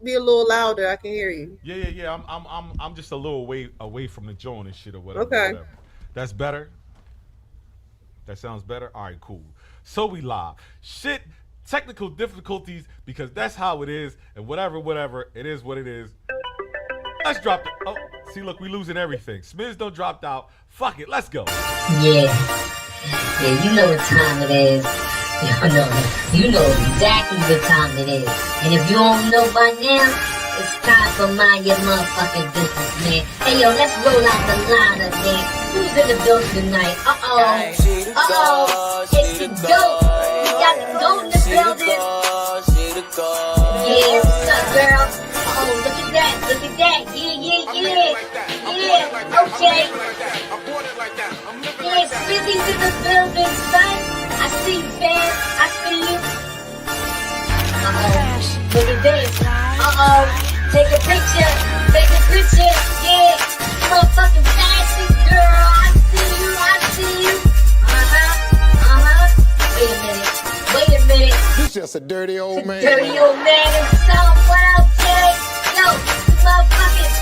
be a little louder. I can hear you. Yeah. I'm just a little away from the joint and shit or whatever, Okay. whatever. That's better. That sounds better. All right, cool. So we live. Shit, technical difficulties because that's how it is, and whatever. It is what it is. Let's drop the. Oh, see, look, we losing everything. Smiz don't dropped out. Fuck it, let's go. Yeah, yeah, you know what time it is. You know exactly what time it is. And if you don't know by now, it's time for mind your motherfucking business, man. Hey, yo, let's roll out the lineup, man. Who's in the building tonight? It's the GOAT. We got the GOAT in the building. Yeah, what's up, girl? Look at that. Yeah, okay. Yeah, Smithy's in the building, son. I see you, fam. I see you. Look at this. Take a picture. Yeah. Motherfucking fashion, girl. I see you. Wait a minute. You just a dirty old man. Dirty old man himself. What up, Jay? Yo, motherfucking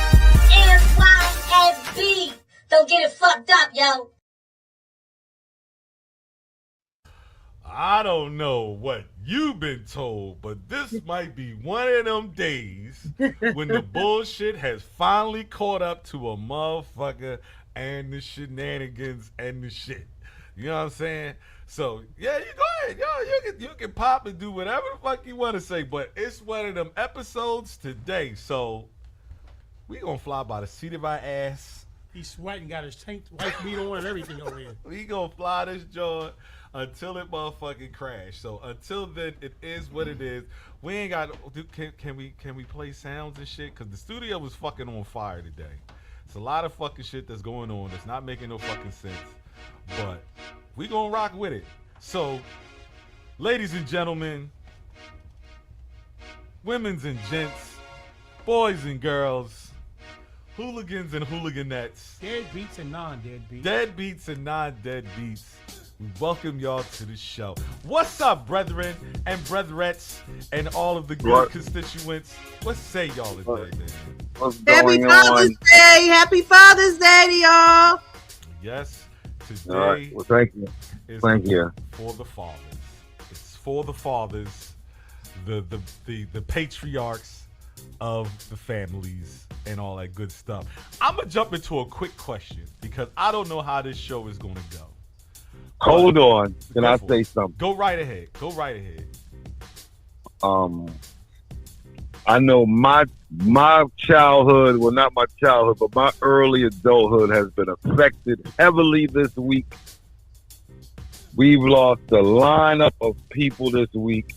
NYSB. Don't get it fucked up, yo. I don't know what you've been told, but this might be one of them days when the bullshit has finally caught up to a motherfucker and the shenanigans and the shit. You know what I'm saying? So, yeah, you go ahead. Yo, you can pop and do whatever the fuck you want to say, but it's one of them episodes today. So, we gonna fly by the seat of our ass. He's sweating, got his tank wife beat on and everything over here. We gonna fly this joint until it motherfucking crash. So until then, it is what it is. We ain't got. Can we play sounds and shit? Cause the studio was fucking on fire today. It's a lot of fucking shit that's going on that's not making no fucking sense. But we gonna rock with it. So, ladies and gentlemen, women's and gents, boys and girls, hooligans and hooliganettes, deadbeats and non-deadbeats, deadbeats and non-deadbeats, we welcome y'all to the show. What's up, brethren and bretherettes and all of the good constituents? What say y'all today, man? What's Happy going Father's on? Day. Happy Father's Day to y'all. Yes, today All right. Well, thank you. is Thank you. for the fathers. It's for the fathers, the patriarchs of the families and all that good stuff. I'm gonna jump into a quick question because I don't know how this show is gonna go. Hold on. Can Go I for say it. something? Go right ahead. I know my childhood, well, not my childhood, but my early adulthood has been affected heavily this week. We've lost a lineup of people this week.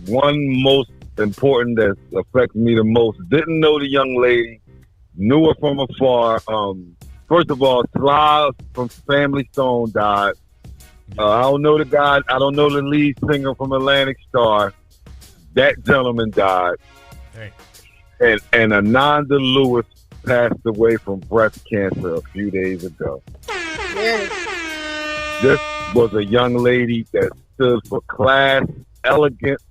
One most important that affects me the most. Didn't know the young lady, knew her from afar. First of all, Sly from Family Stone died. I don't know the guy. I don't know the lead singer from Atlantic Star. That gentleman died. Hey. And Ananda Lewis passed away from breast cancer a few days ago. Yes. This was a young lady that stood for class, elegance,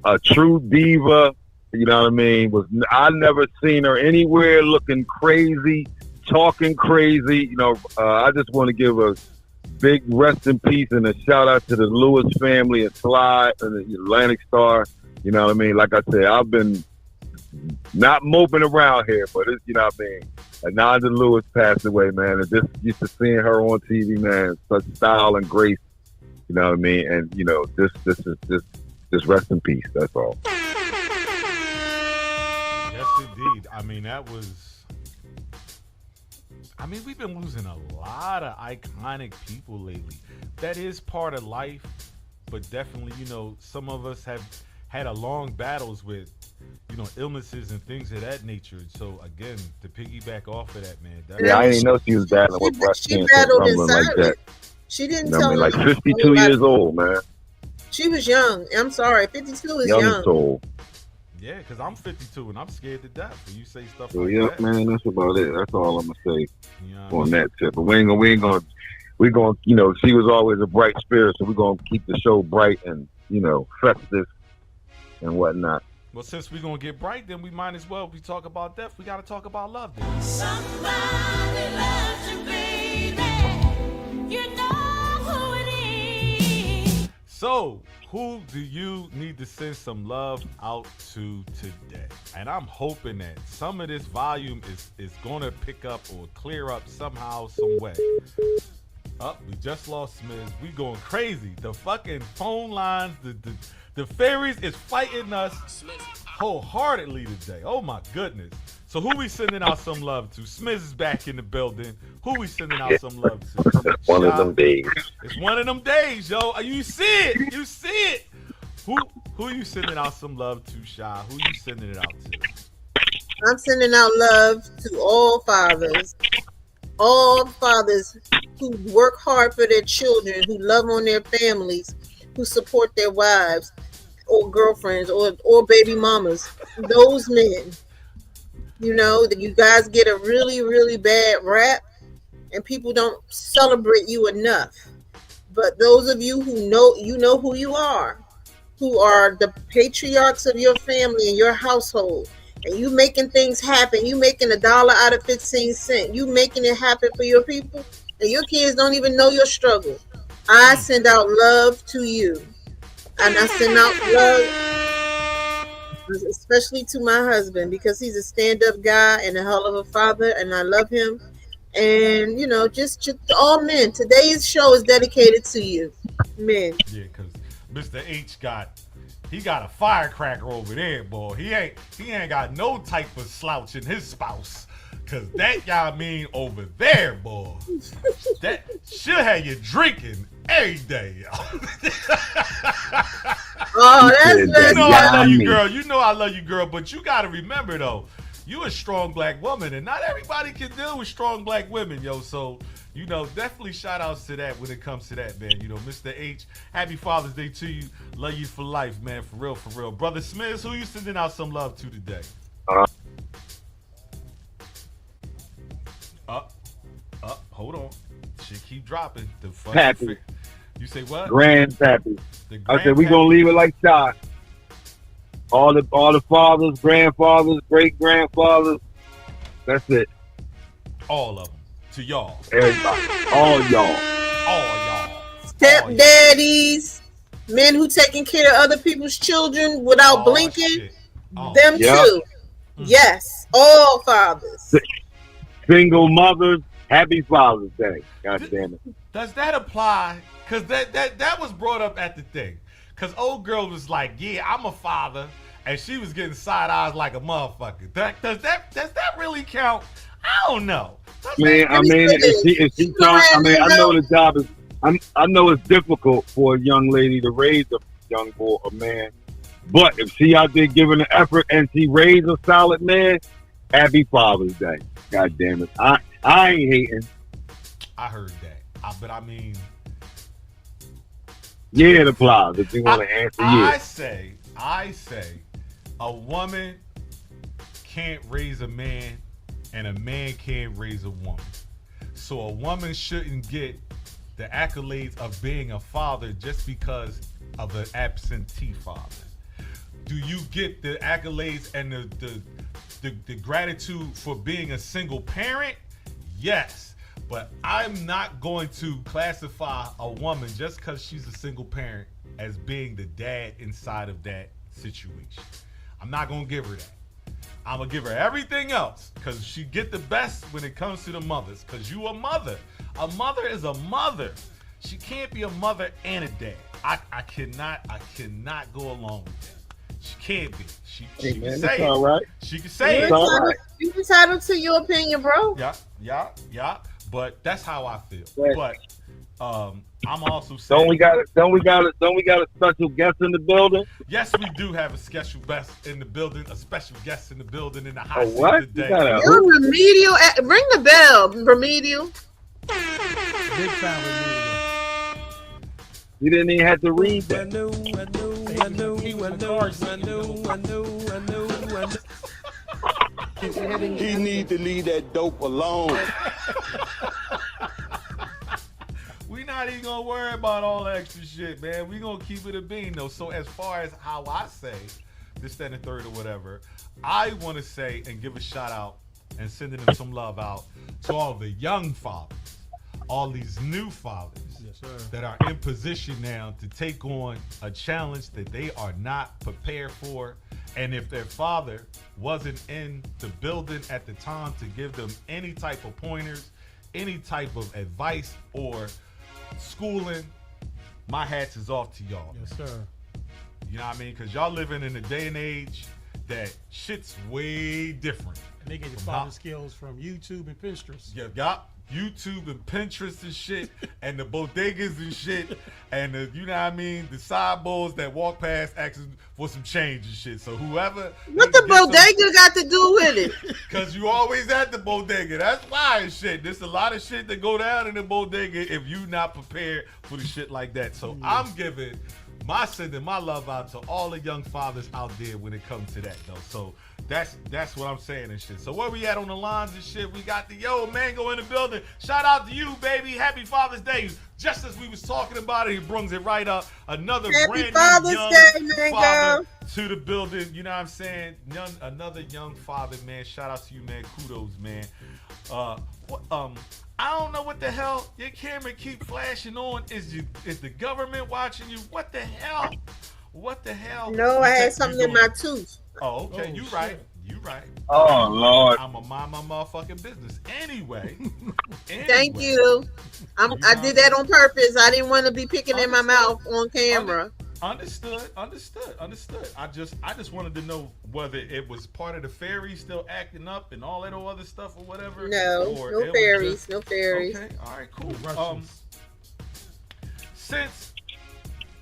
a true diva. You know what I mean? I never seen her anywhere looking crazy, talking crazy. You know, I just want to give a big rest in peace and a shout out to the Lewis family and Sly and the Atlantic Star. You know what I mean? Like I said, I've been not moping around here, but it's, you know what I mean? Ananda Lewis passed away, man. And just used to seeing her on TV, man, such style and grace. You know what I mean? And you know, just rest in peace. That's all. Yes, indeed. I mean, we've been losing a lot of iconic people lately. That is part of life, but definitely, you know, some of us have had a long battles with, you know, illnesses and things of that nature. So again, to piggyback off of that, man. I didn't know she was battling with breast cancer or something like that. She didn't you know tell me. Like 52 years old, man. She was young. I'm sorry, 52 is young. Soul. Yeah, because I'm 52 and I'm scared to death when you say stuff So like yeah, that. man, that's about it. That's all I'm gonna say You know on that tip. But we're gonna, you know, she was always a bright spirit, so we're gonna keep the show bright and, you know, festive and whatnot. Well, since we're gonna get bright, then we might as well. We talk about death. We gotta talk about love. Then. Somebody loves you, baby. You know who it is. So, who do you need to send some love out to today? And I'm hoping that some of this volume is gonna pick up or clear up somehow, some way. We just lost Smith. We going crazy. The fucking phone lines, the fairies is fighting us wholeheartedly today. Oh my goodness. So who we sending out some love to? Smith is back in the building. Who we sending out some love to? One of them days. It's one of them days, yo. You see it. You see it. Who you sending out some love to, Shy? Who you sending it out to? I'm sending out love to all fathers who work hard for their children, who love on their families, who support their wives or girlfriends or baby mamas. Those men, you know, that you guys get a really, really bad rap and people don't celebrate you enough. But those of you who know, you know who you are, who are the patriarchs of your family and your household, and you making things happen, you making $1 out of 15 cents, you making it happen for your people, and your kids don't even know your struggle. I send out love to you. And I send out love, especially to my husband, because he's a stand-up guy and a hell of a father, and I love him. And, you know, just all men. Today's show is dedicated to you, men. Yeah, because Mr. H got a firecracker over there, boy. He ain't got no type of slouch in his spouse. Cause that y'all mean over there, boy. That should have you drinking every day, y'all. Oh, that's You know I love you, girl. You know I love you, girl. But you gotta remember though, you a strong black woman, and not everybody can deal with strong black women, yo. So, you know, definitely shout outs to that when it comes to that, man. You know, Mr. H, happy Father's Day to you. Love you for life, man. For real, for real. Brother Smith, who you sending out some love to today? Hold on. Shit keep dropping. The Pappy. You say what? Grandpappy. I said we gonna leave it like that. All the fathers, grandfathers, great grandfathers. That's it. All of them. To y'all. Everybody. All y'all. Stepdaddies, men who taking care of other people's children without blinking. Them too. Yes. All fathers. Single mothers. Happy Father's Day. God damn it. Does that apply? Because that was brought up at the thing. Because old girl was like, yeah, I'm a father. And she was getting side eyes like a motherfucker. Does that really count? I don't know. Man, I mean, if she trying, I mean, I know the job is, I know it's difficult for a young lady to raise a young boy or man. But if she out there giving the effort and she raised a solid man, happy Father's Day. God damn it. I ain't hating. I heard that. But I mean, yeah, it applies if you want to answer. I say a woman can't raise a man and a man can't raise a woman. So a woman shouldn't get the accolades of being a father just because of an absentee father. Do you get the accolades and the gratitude for being a single parent? Yes, but I'm not going to classify a woman just because she's a single parent as being the dad inside of that situation. I'm not going to give her that. I'm going to give her everything else because she get the best when it comes to the mothers, because you a mother. A mother is a mother. She can't be a mother and a dad. I cannot go along with that. She can't be. She can say it. All right. She can say it. You entitled to your opinion, bro. Yeah. But that's how I feel. Right. But I'm also saying, don't we got a special guest in the building? yes, we do have a special guest in the building, in the hot seat What? today. You're remedial. Ring the bell, remedial. Big fan remedial. You didn't even have to read that. He need to leave that dope alone. We not even gonna worry about all that extra shit, man. We gonna keep it a bean though. So as far as how I say, this, that, and the third, or whatever. I want to say and give a shout out and sending them some love out to all the young fathers, all these new fathers that are in position now to take on a challenge that they are not prepared for. And if their father wasn't in the building at the time to give them any type of pointers, any type of advice or schooling, my hats is off to y'all. Yes, sir. You know what I mean? Because y'all living in a day and age that shit's way different. And they get your father skills from YouTube and Pinterest. Yeah, got YouTube and Pinterest and shit, and the bodegas and shit, and the, you know what I mean, the sideboards that walk past asking for some change and shit. So whoever, what the bodega got to do with it? Because you always at the bodega. That's why and shit. There's a lot of shit that go down in the bodega if you not prepared for the shit like that. So I'm sending my love out to all the young fathers out there when it comes to that though. So that's what I'm saying and shit. So where we at on the lines and shit? We got the Mango in the building. Shout out to you, baby. Happy Father's Day. Just as we was talking about it, he brings it right up. Another Happy brand Father's new Day, young Mango. father to the building. You know what I'm saying? Another young father, man. Shout out to you, man. Kudos, man. I don't know what the hell your camera keep flashing on. Is the government watching you? What the hell? What the hell? No, I had something in my tooth. Oh, okay. Oh, you shit. right. You right. Oh Lord. I'm a mind my motherfucking business. Anyway. Thank you. I did that on purpose. I didn't want to be picking in my mouth on camera. Understood. I just wanted to know whether it was part of the fairies still acting up and all that other stuff or whatever. No, or no it was fairies, just- no fairies. Okay, all right, cool. Russians. Since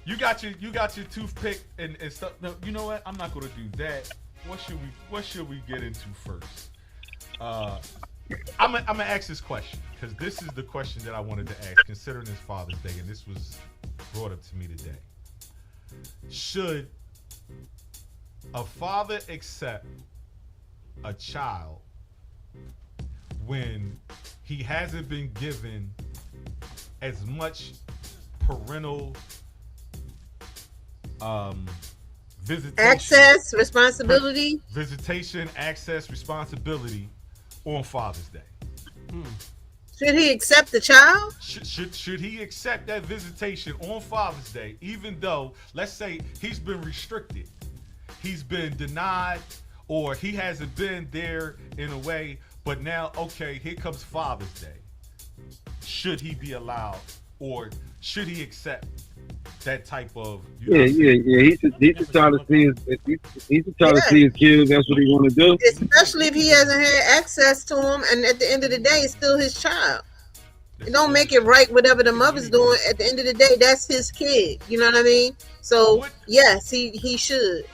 you got your toothpick and stuff. No, you know what? I'm not gonna do that. What should we get into first? I'm gonna ask this question because this is the question that I wanted to ask, considering it's Father's Day, and this was brought up to me today. Should a father accept a child when he hasn't been given as much parental visitation, Access, responsibility. access, responsibility on Father's Day? Should he accept the child? Should he accept that visitation on Father's Day, even though, let's say, he's been restricted, he's been denied, or he hasn't been there in a way, but now, okay, here comes Father's Day. Should he be allowed, or should he accept that type of? Yeah. He should try to see his kids. That's what he want to do. Especially if he hasn't had access to him, and at the end of the day, it's still his child. It don't make it right whatever the mother's doing. At the end of the day, that's his kid. You know what I mean? So yes, he should.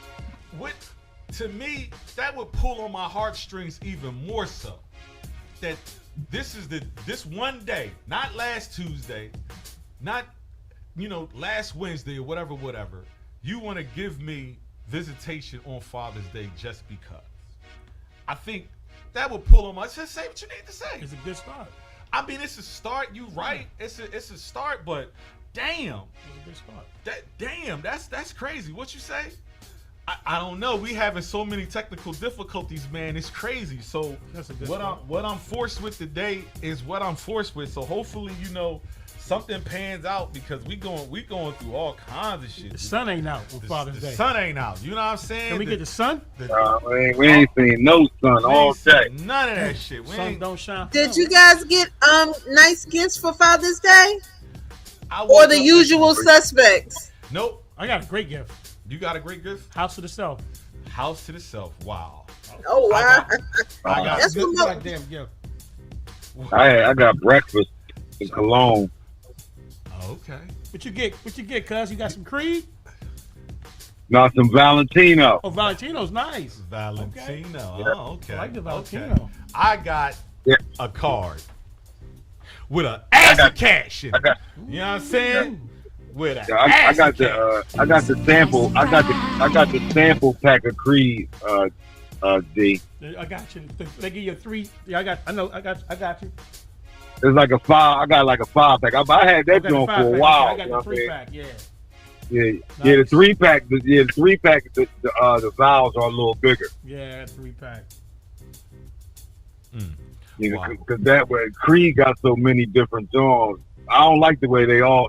To me, that would pull on my heartstrings even more so. That this one day, not last Tuesday, not last Wednesday or whatever. You want to give me visitation on Father's Day just because? I think that would pull on my. Just say what you need to say. It's a good start. I mean, it's a start. You right. It's a start, but damn. It's a good start. That's crazy. What you say? I don't know. We having so many technical difficulties, man. It's crazy. So That's a good what start. I'm forced with today is what I'm forced with. So hopefully, something pans out because we going through all kinds of shit. The sun ain't out for Father's The Day. sun ain't out. You know what I'm saying? Can we get the sun? We ain't seen no sun all day. None of that shit. We Sun ain't, don't shine. Did you guys get nice gifts for Father's Day, I or woke the up- usual suspects? Nope. I got a great gift. You got a great gift. House to the self. House to the self. Wow. Oh wow! I got That's Good what goddamn gift. I got breakfast in Cologne. Okay. What you get, cuz? You got some Creed? Got some Valentino. Oh, Valentino's nice. Valentino. Okay. Oh, okay. I like the Okay. Valentino. I got Yeah. a card with an ass got- of cash in it. got- You know what I'm saying? With an Yeah, ass I got of cash. the sample. I got the sample pack of Creed. D. I got you. They give you a 3. Yeah, I got you. It's like a 5. I got like a 5 pack. I had that I got joint the for a 5-pack. while. I you got know the what I mean? 3-pack. Yeah. Yeah, Nice. the 3-pack. The 3-pack. The valves are a little bigger. Yeah, 3-pack. You Wow. because that way Creed got so many different songs. I don't like the way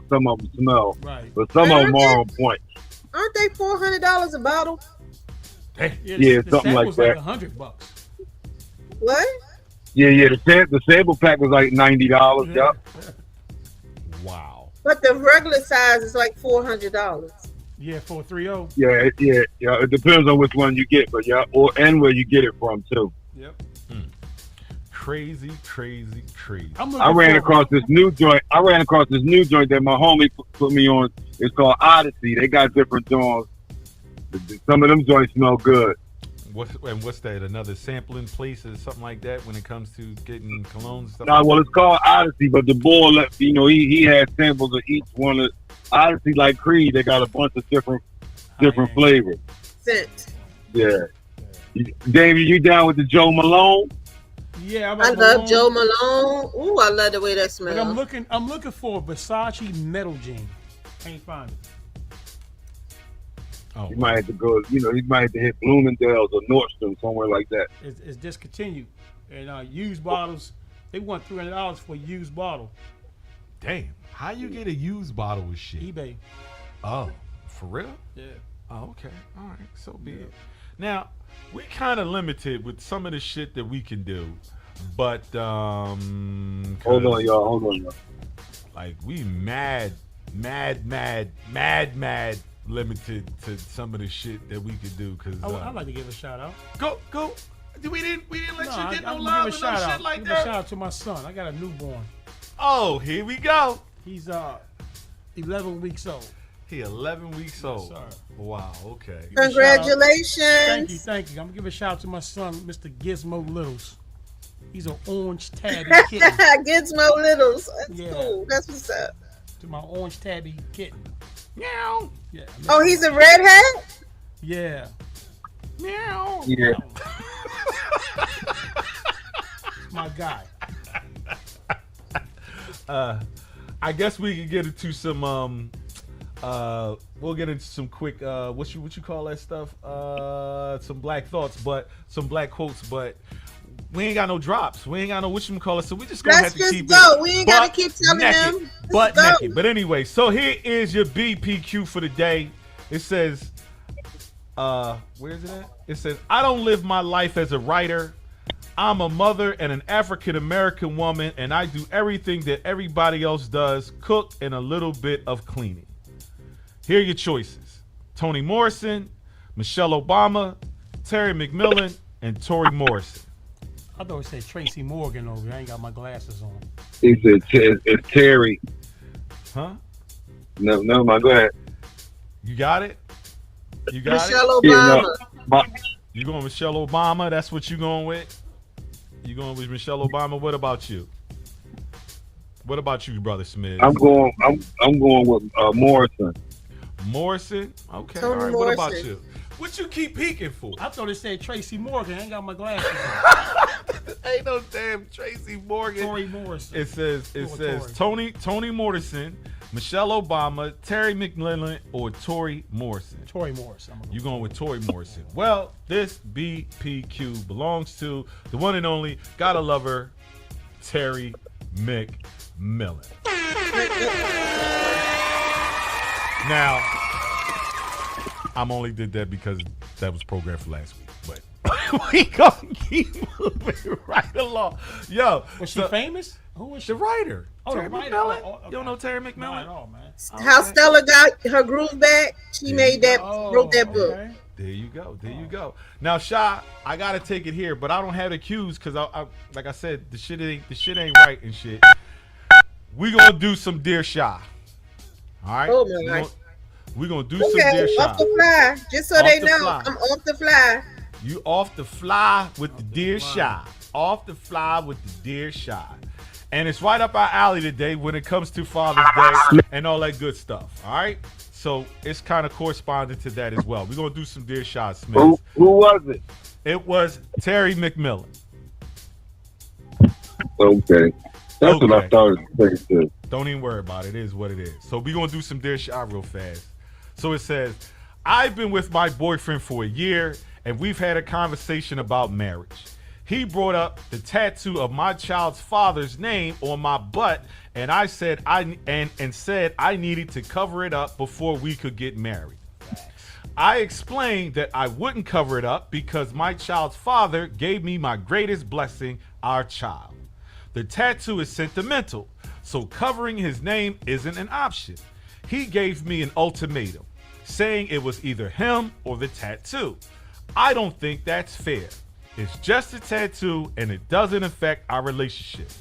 some of them smell, Right. but some of them are on point. Aren't they $400 a bottle? Damn. Yeah, the something like sample's that. like $100. What? Yeah. The sample pack was like $90. Yeah. Yep. Wow. But the regular size is like $400. Yeah, 430. Yeah. It depends on which one you get, but yeah, and where you get it from too. Yep. Crazy. I'm looking I ran for- across this new joint. That my homie put me on. It's called Odyssey. They got different songs. Some of them joints smell good. What's that? Another sampling place or something like that when it comes to getting colognes and stuff? Nah, well, it's called Odyssey, but the boy, he had samples of each one. Of Odyssey, like Creed, they got a bunch of different flavors. Cent. Yeah. David, you down with the Joe Malone? Yeah, I love Joe Malone. Ooh, I love the way that But smells. I'm looking for a Versace metal jean. Can't find it. Oh, You might have to go. He might have to hit Bloomingdale's or Nordstrom, somewhere like that. It's discontinued. And used bottles, they want $300 for a used bottle. damn. How you get a used bottle of shit? eBay. Oh, for real? Yeah. Oh, okay. All right. So be it. Now, we kind of limited with some of the shit that we can do, but Hold on, y'all. like we mad limited to some of the shit that we could do. Cause I'd like to give a shout out. go. We didn't let you get no I'm love give and a no shout shit out. like Give a shout that. out to my son. I got a newborn. Oh, here we go. He's 11 weeks old. He 11 weeks old. sir. Wow. Okay. Congratulations. Thank you. I'm gonna give a shout out to my son, Mr. Gizmo Littles. He's an orange tabby kitten. Gizmo Littles. That's Yeah. cool. That's what's up. To my orange tabby kitten. Meow. Yeah. Oh, he's a redhead? Yeah. Meow. Yeah. My guy. I guess we could get into some we'll get into some quick what you call that stuff, some black thoughts, but some black quotes, but we ain't got no drops, we ain't got no whatchamacallit, so we just gonna Let's have to just keep go. it We ain't gotta butt keep telling naked, them. butt Let's go. naked. But anyway, so here is your BPQ for the day. It says where is it at? It says, I don't live my life as a writer. I'm a mother and an African American woman, and I do everything that everybody else does, cook and a little bit of cleaning. Here are your choices: Toni Morrison, Michelle Obama, Terry McMillan, and Tori Morrison. I thought it said Tracy Morgan over here. I ain't got my glasses on. It's Terry. Huh? No, never mind. Go ahead. You got it? You got Michelle it? Obama. You going Michelle Obama? That's what you going with? You going with Michelle Obama? What about you? What about you, Brother Smith? I'm going with Morrison. Morrison? Okay, Toni all right. What about Morrison. you? What you keep peeking for? I thought it said Tracy Morgan. I ain't got my glasses on. Ain't no damn Tracy Morgan. Tori Morrison. It says Tori. Toni Morrison, Michelle Obama, Terry McMillan, or Tori Morrison. Tori Morrison. You going with Tori Morrison? Well, this BPQ belongs to the one and only, gotta love her, Terry McMillan. Now, I'm only did that because that was programmed for last week, but we gonna keep moving right along. Yo, Was she famous? Who was she? the writer, Oh, the Terry writer. McMillan. Oh, okay. You don't know Terry Not McMillan? at all, man. How Stella got her groove back? She made that, Oh, wrote that book. okay. There you go. There you go. Now, Sha, I gotta take it here, but I don't have the cues because I like I said, the shit ain't right and shit. We gonna do some Dear Sha. All right. Oh, my God. We gonna do some Dear Okay, Sha. off the fly. Just so Off they the know, fly. I'm off the fly. You off the fly with the Dear Sha. Off the fly with the Dear Sha. And it's right up our alley today when it comes to Father's Day and all that good stuff. All right. So it's kind of corresponding to that as well. We're gonna do some Dear Sha Smith. Who was it? It was Terry McMillan. Okay. That's what I Okay. thought it was too. Don't even worry about it. It is what it is. So we're going to do some Dear Sha real fast. So it says, I've been with my boyfriend for a year and we've had a conversation about marriage. He brought up the tattoo of my child's father's name on my butt, and I said said I needed to cover it up before we could get married. I explained that I wouldn't cover it up because my child's father gave me my greatest blessing, our child. The tattoo is sentimental, so covering his name isn't an option. He gave me an ultimatum, saying it was either him or the tattoo. I don't think that's fair. It's just a tattoo and it doesn't affect our relationship.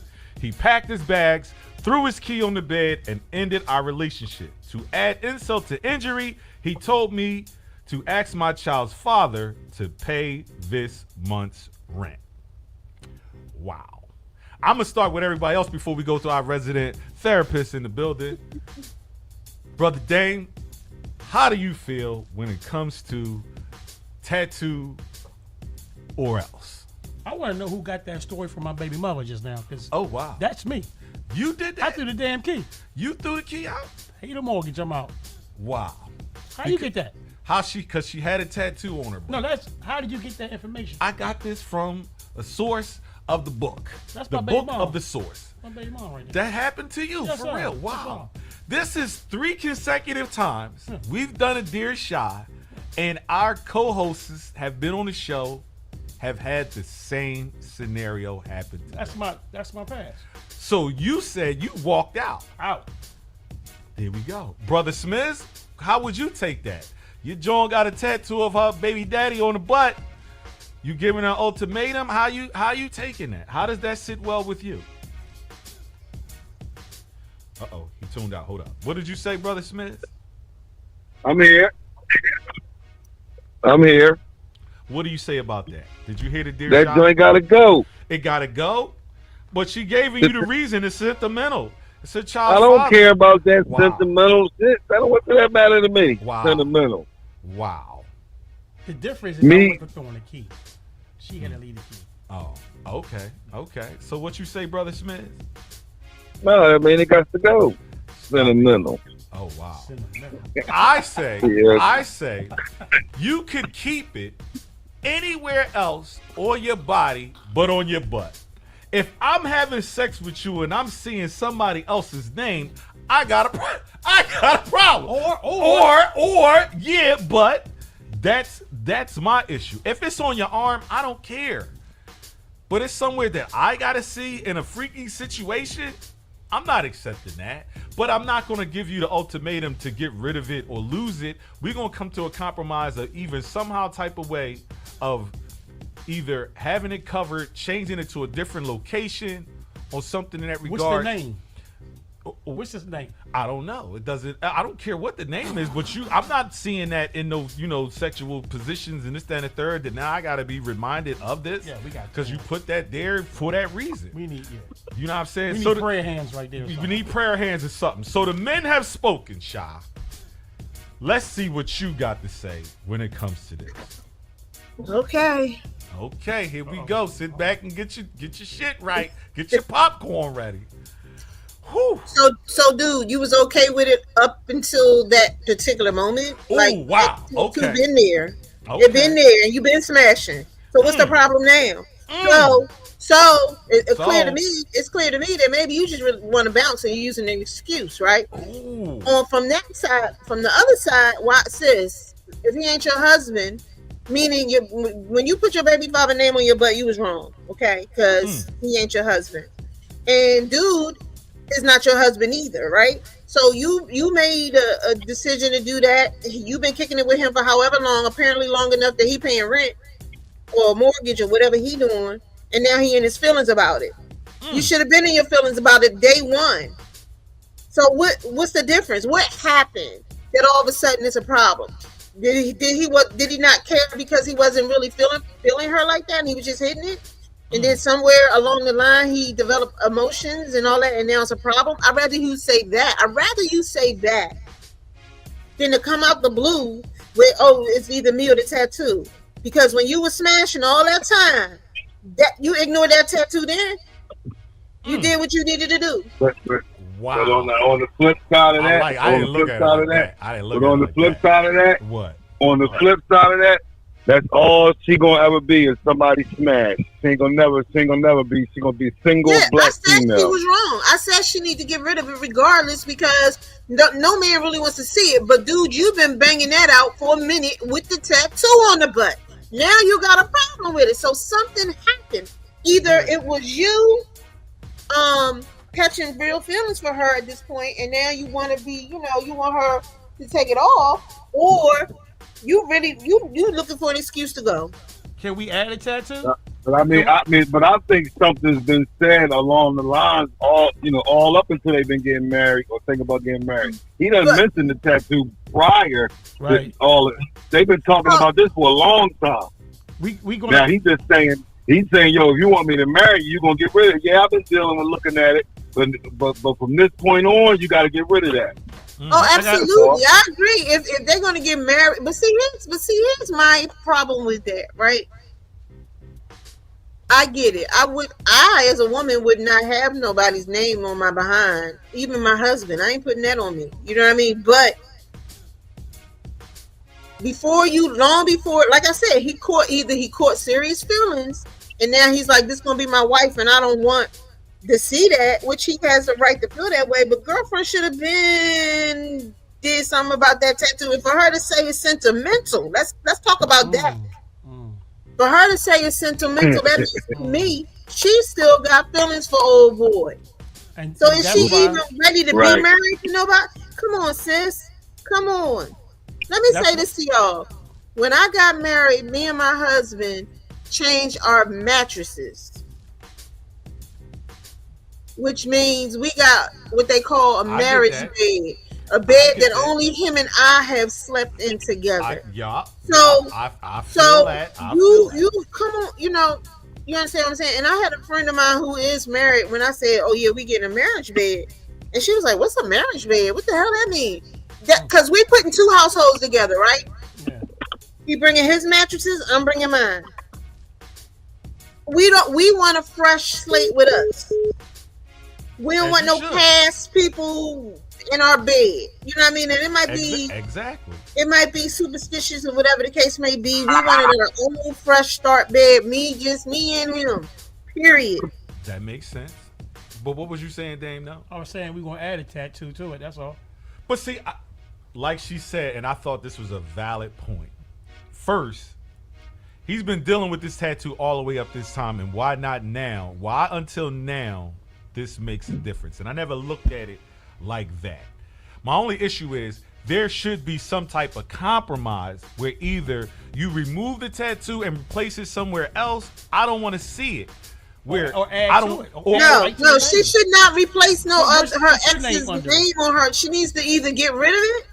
He packed his bags, threw his key on the bed, and ended our relationship. To add insult to injury, he told me to ask my child's father to pay this month's rent. Wow. I'm going to start with everybody else before we go to our resident therapist in the building. Brother Dame, how do you feel when it comes to tattoo or else? I want to know who got that story from my baby mother just now, because Oh, wow. that's me. You did that? I threw the damn key. You threw the key out? Pay the mortgage, I'm out. Wow. How you get that? Because she had a tattoo on her. No, how did you get that information? I got this from a source of the book. That's the my baby book mom. of the source. My baby mom right there. That happened to you, Yes, for sir. real. Yes, Wow. sir. This is 3 consecutive times we've done a Dear Shy, and our co-hosts have been on the show, have had the same scenario happen to them. That's my past. So you said you walked out. Out. There we go. Brother Smith, how would you take that? Your Joan got a tattoo of her baby daddy on the butt. You giving her an ultimatum? How you taking that? How does that sit well with you? Uh-oh, he tuned out. Hold up. What did you say, Brother Smith? I'm here. I'm here. What do you say about that? Did you hear the Dear That Shot? joint gotta go. It gotta go? But she gave you the reason. It's sentimental. It's a child. I don't care about that Wow. sentimental shit. I don't want that matter to me. Wow. Sentimental. Wow. The difference is Me- I wasn't throwing the key. She had to leave the key. Oh, okay. Okay. So what you say, Brother Smith? No, I mean it got to go. Sentimental. Oh, wow. Sentimental. I say, Yeah. you could keep it anywhere else on your body but on your butt. If I'm having sex with you and I'm seeing somebody else's name, I got a problem. Or yeah, but that's my issue. If it's on your arm, I don't care. But it's somewhere that I gotta see in a freaky situation, I'm not accepting that. But I'm not gonna give you the ultimatum to get rid of it or lose it. We're gonna come to a compromise of even somehow type of way of either having it covered, changing it to a different location, or something in that What's regard. the name? What's his name? I don't know. It doesn't. I don't care what the name is, but I'm not seeing that in those, sexual positions and this, that, and the third. That now I got to be reminded of this. Yeah, we got because you put that there for that reason. We need You know what I'm saying? we So need prayer hands right there. or we something. need prayer hands or something. So the men have spoken, Sha. Let's see what you got to say when it comes to this. Okay. Okay, here we go. Sit back and get your shit right. Get your popcorn ready. Whew. So, dude, you was okay with it up until that particular moment? Ooh, wow. Okay. You've been there. Okay. You've been there, and you've been smashing. So what's the problem now? So it's clear to me. It's clear to me that maybe you just really want to bounce and you're using an excuse, right? Ooh. From that side, from the other side, why, sis? If he ain't your husband, meaning when you put your baby father name on your butt, you was wrong, okay? Because he ain't your husband, and dude is not your husband either, right? So you made a decision to do that. You've been kicking it with him for however long, apparently long enough that he paying rent or a mortgage or whatever he doing, and now he in his feelings about it. You should have been in your feelings about it day one. So what's the difference? What happened that all of a sudden it's a problem? Did he not care because he wasn't really feeling her like that and he was just hitting it? And then somewhere along the line he developed emotions and all that, and now it's a problem. I'd rather you say that than to come out the blue with, oh, it's either me or the tattoo. Because when you were smashing all that time, that you ignored that tattoo then, you did what you needed to do. But on Wow. the flip side of I that, like. I on the didn't look flip at it side of like that, that. I didn't look but at it on the like flip that. side of that, What? on the flip side of that, that's all she gonna ever be is somebody smash. She ain't gonna never be. She gonna be single Yeah, I black said she female. was wrong. I said she need to get rid of it regardless because no man really wants to see it. But dude, you've been banging that out for a minute with the tattoo on the butt. Now you got a problem with it. So something happened. Either Yeah. it was you catching real feelings for her at this point, and now you want to be, you want her to take it off, or you looking for an excuse to go. Can we add a tattoo? But I think something's been said along the lines all up until they've been getting married or thinking about getting married. He doesn't But mention the tattoo prior. Right. They've been talking well, about this for a long time. We Now gonna he's saying, yo, if you want me to marry you, you're gonna get rid of it. Yeah, I've been dealing with looking at it, but from this point on, you got to get rid of that. oh, I got- absolutely, I agree. If they're gonna get married, but here's my problem with that, right? I get it. I as a woman would not have nobody's name on my behind, even my husband. I ain't putting that on me. You know what I mean? But long before, like I said, he caught serious feelings, and now he's like, "This gonna be my wife," and I don't want to see that, which he has the right to feel that way. But girlfriend should have been did something about that tattoo, and for her to say it's sentimental, let's talk about that. For her to say it's sentimental, that means to me, she still got feelings for old boy. and, So and is that's she why even ready to Right. be married to nobody? Come on, sis. Come on. Let me That's say this to y'all. When I got married, me and my husband changed our mattresses, which means we got what they call a I get marriage that. bed, a bed get that that. only him and I have slept in I, together. yeah. So- I feel So that. I you feel that. you come on, you understand what I'm saying? And I had a friend of mine who is married. When I said, "Oh yeah, we getting a marriage bed," and she was like, "What's a marriage bed? What the hell that mean?" That because we putting two households together, right? yeah. He bringing his mattresses, I'm bringing mine. We want a fresh slate with us. We don't As want you no should. past people in our bed. You know what I mean? And it might be Exactly. superstitious or whatever the case may be. We wanted our own fresh start bed. Just me and him. Period. That makes sense. But what was you saying, Dame? No. I was saying we gonna add a tattoo to it. That's all. But see, like she said, and I thought this was a valid point. First, he's been dealing with this tattoo all the way up this time, and why not now? Why until now this makes a difference? And I never looked at it like that. My only issue is there should be some type of compromise where either you remove the tattoo and replace it somewhere else. I don't want to see it. Where Or add I to don't. it. Or or- add No, right to no, the she name. should not replace no Well, other her what's your ex's name under name on her. She needs to either get rid of it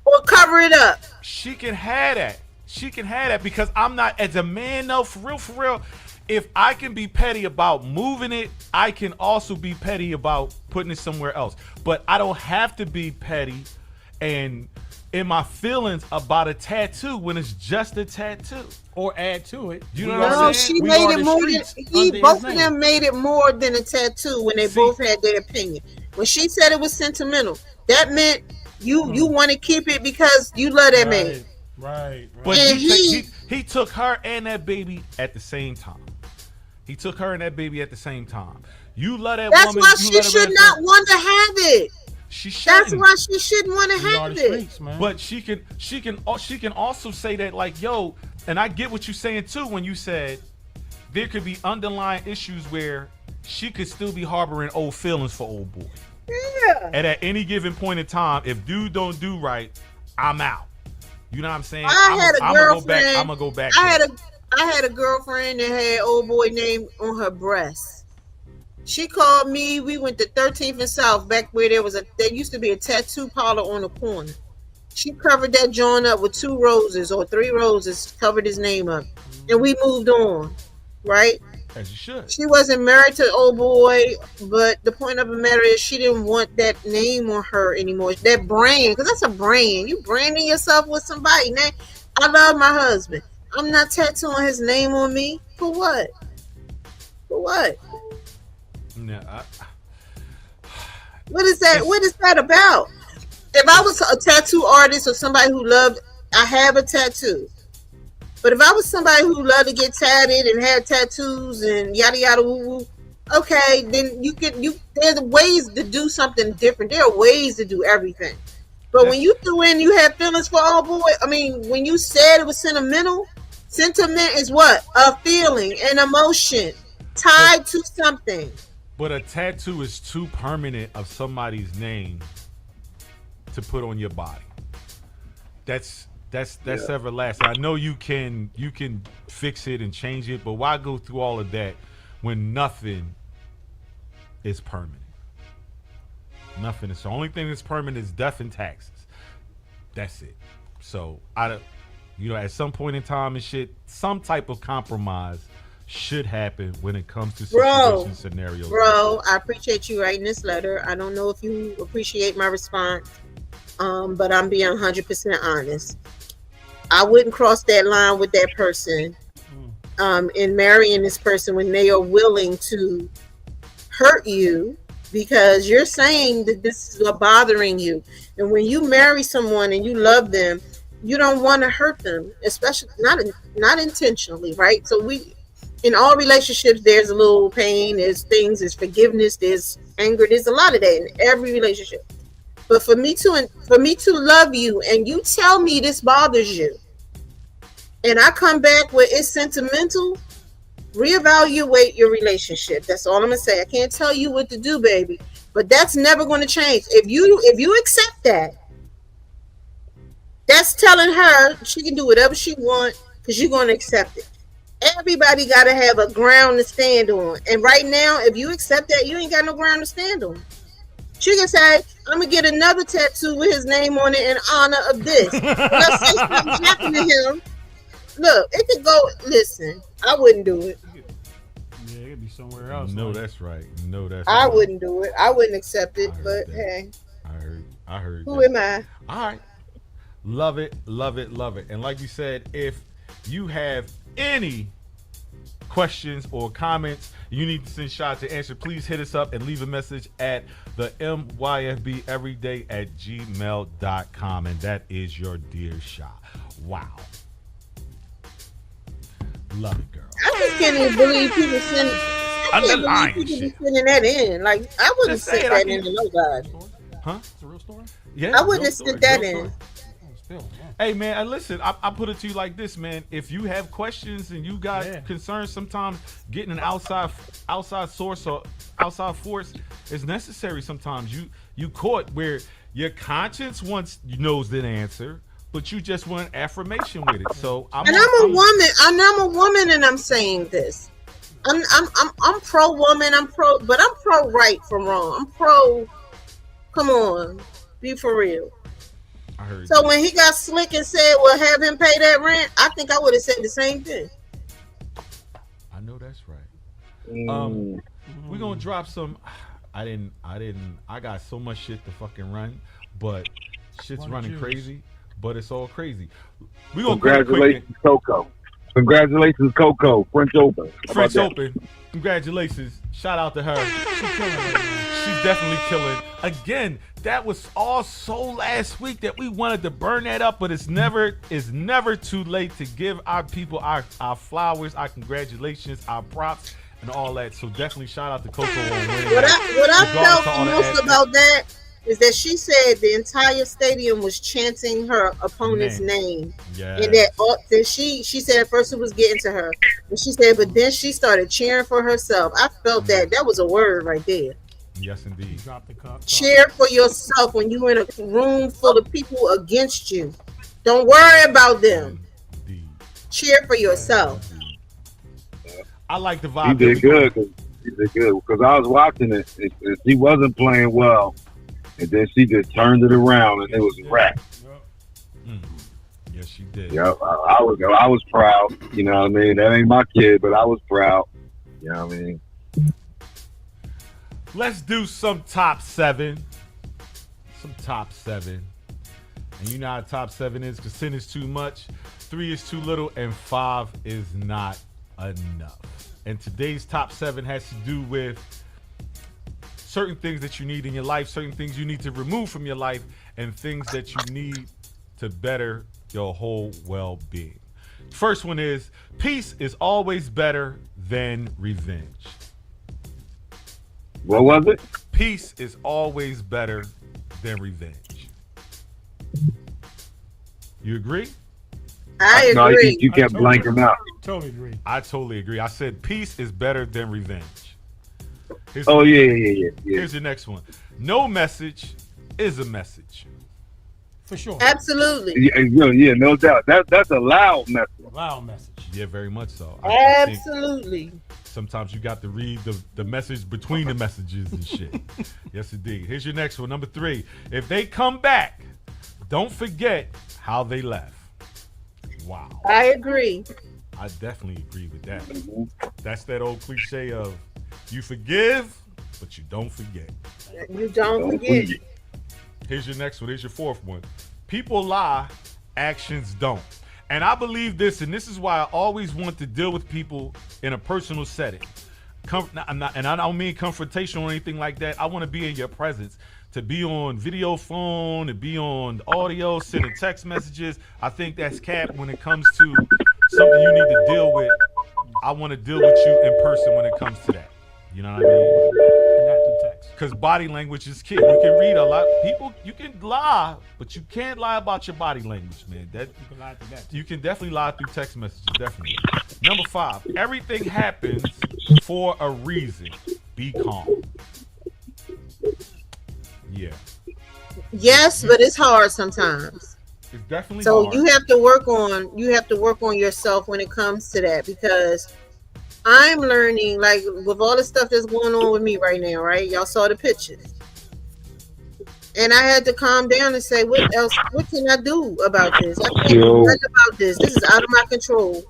or cover it up. She can have that. She can have that because I'm not, as a man, though, for real. If I can be petty about moving it, I can also be petty about putting it somewhere else. But I don't have to be petty and in my feelings about a tattoo when it's just a tattoo. Or add to it. You know We what I'm are- No, saying? she we made are it the more than streets under his both of name. them made it more than a tattoo when they See- both had their opinion. When she said it was sentimental, that meant you want to keep it because you love that man. Right. But And he took her and that baby at the same time. He took her and that baby at the same time. You love that That's woman. why you she let her should have not her- want to have it. She That's shouldn't. why she shouldn't want to We are have the it. streets, man. But she can also say that, like, yo, and I get what you're saying too when you said there could be underlying issues where she could still be harboring old feelings for old boy. Yeah. And at any given point in time, if dude don't do right, I'm out. You know what I'm saying? I had a I'm girlfriend. gonna go back. I to had a girlfriend that had old boy name on her breast. She called me. We went to 13th and South, back where there used to be a tattoo parlor on the corner. She covered that joint up with 2 roses or 3 roses, covered his name up, and we moved on. Right? as you should. She wasn't married to old boy, but the point of the matter is she didn't want that name on her anymore. That brand, because that's a brand. You branding yourself with somebody. Now, I love my husband. I'm not tattooing his name on me. For what? For what? Yeah, What is that? It's What is that about? If I was a tattoo artist or somebody who loved, I have a tattoo. But if I was somebody who loved to get tatted and had tattoos and yada yada woo woo, okay, then you there's ways to do something different. There are ways to do everything. But when that's you threw in you had feelings for old boy, I mean, when you said it was sentimental, sentiment is what? A feeling, an emotion but tied to something. but a tattoo is too permanent of somebody's name to put on your body. That's everlasting. I know you can fix it and change it, but why go through all of that when nothing is permanent? Nothing is the only thing that's permanent is death and taxes. That's it. So I don't, at some point in time and shit, some type of compromise should happen when it comes to Bro, situation scenarios. bro, I appreciate you writing this letter. I don't know if you appreciate my response, but I'm being 100% honest. I wouldn't cross that line with that person in marrying this person when they are willing to hurt you because you're saying that this is bothering you. And when you marry someone and you love them, you don't want to hurt them, especially not intentionally, right? So we in all relationships there's a little pain, there's forgiveness, there's anger, there's a lot of that in every relationship. But for me to love you and you tell me this bothers you and I come back with it's sentimental, reevaluate your relationship. That's all I'm gonna say. I can't tell you what to do, baby, but that's never going to change. If you accept that, that's telling her she can do whatever she wants because you're going to accept it. Everybody got to have a ground to stand on, and right now, if you accept that, you ain't got no ground to stand on. She can say, "I'm gonna get another tattoo with his name on it in honor of this." Let's say something happened to him. Look, it could go. Listen, I wouldn't do it. Yeah, it could be somewhere else. No, like, that's right. No, that's I right. wouldn't do it. I wouldn't accept it. I heard But that. hey, I heard who that. am I? All right. Love it, love it, love it. And like you said, if you have any questions or comments you need to send Shot to answer, please hit us up and leave a message at the MYFB everyday at gmail.com. And that is your dear Shot. Wow. Love it, girl. I just can't even believe people send. I can't Underlying believe people shit. be sending that in. Like I wouldn't Just say send it, I that can- into nobody. Huh? It's a real story? Yeah. I wouldn't real have story, sent that real in. story. Oh, still. Yeah. Hey man, and listen, I put it to you like this, man. If you have questions and you got Yeah. concerns, sometimes getting an outside source or outside force is necessary. Sometimes you caught where your conscience wants knows the answer, but you just want affirmation with it. So And I'm a woman. I'm a woman, and I'm saying this. I'm pro woman. But I'm pro right from wrong. I'm pro. Come on, be for real. I heard So that. when he got slick and said, "Well, have him pay that rent," I think I would have said the same thing. I know that's right. Mm. We're gonna drop some. I got so much shit to fucking run, but shit's Why don't running you? crazy. But it's all crazy. We gonna cut it quick. Congratulations, Coco. Congratulations, Coco. French Open. How French about that? Open. Congratulations. Shout out to her. She's killing it right now. She's definitely killing. Again, that was all so last week that we wanted to burn that up, but it's never too late to give our people our flowers, our congratulations, our props, and all that. So definitely shout out to Coco on winning. What I Regardless felt of all the most aspects. about that is that she said the entire stadium was chanting her opponent's name. Yeah. And that she said at first it was getting to her, and she said, but then she started cheering for herself. I felt that was a word right there. Yes, indeed. Drop the cup. Cheer for yourself when you're in a room full of people against you. Don't worry about them. Indeed. Cheer for yourself. I like the He vibe. did good. He did good because I was watching it. And she wasn't playing well, and then she just turned it around, and it was a wrap. Yes, she did. Yeah, I was proud. You know what I mean? That ain't my kid, but I was proud. You know what I mean? Let's do some top 7. Some top 7. And you know how top 7 is, because 10 is too much, 3 is too little, and 5 is not enough. And today's top 7 has to do with certain things that you need in your life, certain things you need to remove from your life, and things that you need to better your whole well-being. First one is peace is always better than revenge. What was it? Peace is always better than revenge. You agree? I No, agree. you kept blanking out. Totally agree. I totally agree. I said peace is better than revenge. Here's Oh yeah. Here's your next one. No message is a message. For sure. Absolutely. Yeah, no doubt. That's a loud message. Loud message. Yeah, very much so. I think Absolutely. sometimes you got to read the message between the messages and shit. Yes, indeed. Here's your next one. Number 3. If they come back, don't forget how they left. Wow. I agree. I definitely agree with that. That's that old cliche of you forgive, but you don't forget. You don't forget. Here's your next one. Here's your fourth one. People lie, actions don't. And I believe this, and this is why I always want to deal with people in a personal setting. And I don't mean confrontation or anything like that. I want to be in your presence. To be on video phone, to be on audio, sending text messages. I think that's cap when it comes to something you need to deal with. I want to deal with you in person when it comes to that. You know what I mean? Not through text. Because body language is key. You can read a lot. People, you can lie, but you can't lie about your body language, man. You can lie through that. You can definitely lie through text messages, definitely. Number 5, everything happens for a reason. Be calm. Yeah. Yes, but it's hard sometimes. It's definitely So hard. you have to work on yourself when it comes to that, because I'm learning, like, with all the stuff that's going on with me right now, right? Y'all saw the pictures. And I had to calm down and say, what can I do about this? I can't do nothing about this. This is out of my control.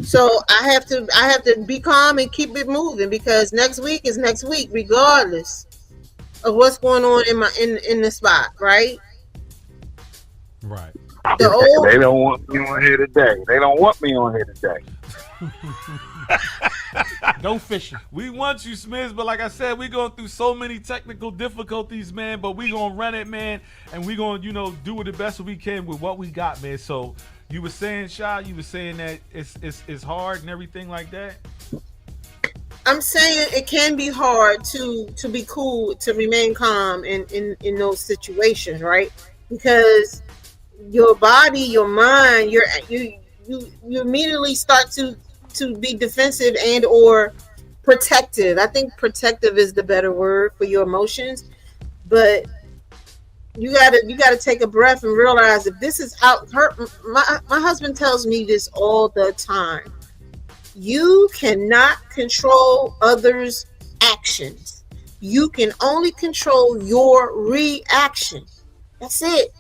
So I have to be calm and keep it moving, because next week is next week, regardless of what's going on in the spot, right? Right. The old They don't want me on here today. They don't want me on here today. Go fishing. We want you, Smiz, but like I said, we going through so many technical difficulties, man, but we going to run it, man, and we going to, do it the best we can with what we got, man. So you were saying, Shy, you were saying that it's hard and everything like that? I'm saying it can be hard to be cool, to remain calm in those situations, right? Because your body, your mind, you immediately start to be defensive and or protective. I think protective is the better word for your emotions, but you gotta take a breath and realize if this is out. My husband tells me this all the time. You cannot control others' actions. You can only control your reaction. That's it.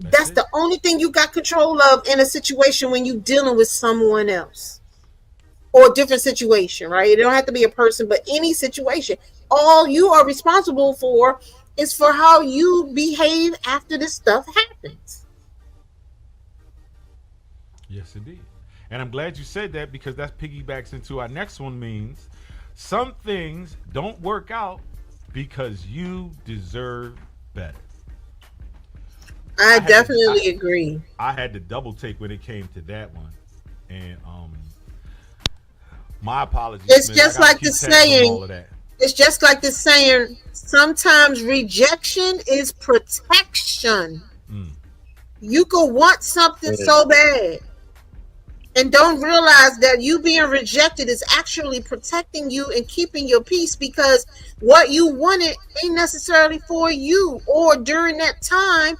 That's the only thing you got control of in a situation when you're dealing with someone else or a different situation, right? It don't have to be a person, but any situation. All you are responsible for is for how you behave after this stuff happens. Yes, indeed. And I'm glad you said that, because that piggybacks into our next one. Means some things don't work out because you deserve better. I definitely agree. I had to double take when it came to that one. And my apologies. It's man. just I gotta like keep the tabs on saying. all of that. It's just like the saying, sometimes rejection is protection. You could want something so bad and don't realize that you being rejected is actually protecting you and keeping your peace, because what you wanted ain't necessarily for you, or during that time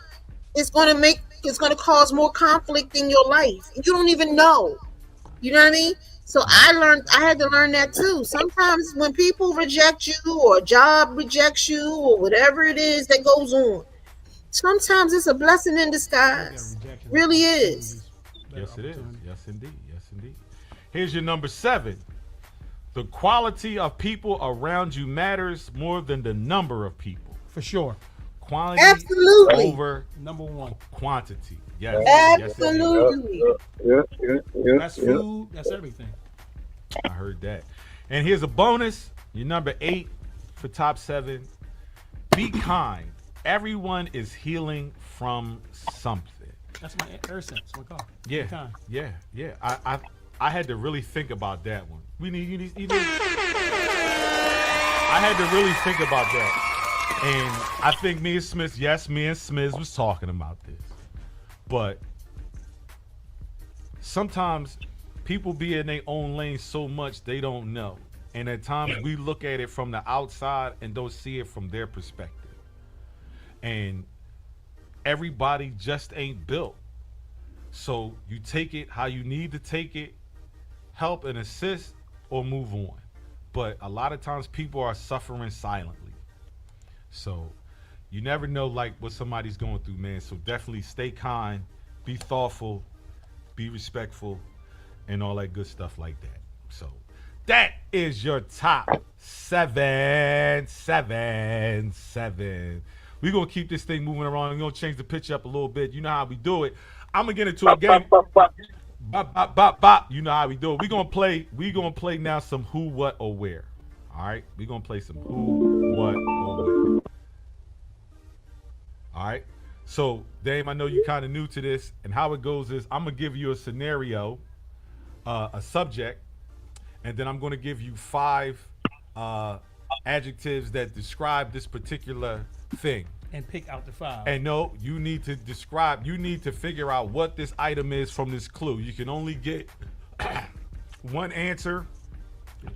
it's going to cause more conflict in your life. You don't even know. You know what I mean? So I had to learn that too. Sometimes when people reject you, or a job rejects you, or whatever it is that goes on, sometimes it's a blessing in disguise. Really is. Yes, it is. Yes, indeed. Yes, indeed. Here's your number 7. The quality of people around you matters more than the number of people. For sure. Quality Absolutely. over Number one. quantity. Yes. Absolutely. That's food. That's everything. I heard that. And here's a bonus. Your number 8. for top 7. Be kind. Everyone is healing from something. That's my air sense. My car. Yeah, Be kind. yeah. I had to really think about that one. I had to really think about that, and I think me and Smith was talking about this, but sometimes people be in their own lane so much they don't know, and at times we look at it from the outside and don't see it from their perspective, and everybody just ain't built. So you take it how you need to take it, help and assist, or move on. But a lot of times people are suffering silently. So you never know like what somebody's going through, man. So definitely stay kind, be thoughtful, be respectful, and all that good stuff like that. So that is your top 7. We're going to keep this thing moving around. We're going to change the pitch up a little bit. You know how we do it. I'm going to get into a game. Bop, bop, bop, bop. You know how we do it. We're going to play now some who, what, or where. All right? We're going to play some who, what, or where. All right? So, Dame, I know you're kind of new to this. And how it goes is I'm going to give you a scenario, a subject, and then I'm going to give you 5 adjectives that describe this particular thing. And pick out the 5. And no, you need to figure out what this item is from this clue. You can only get one answer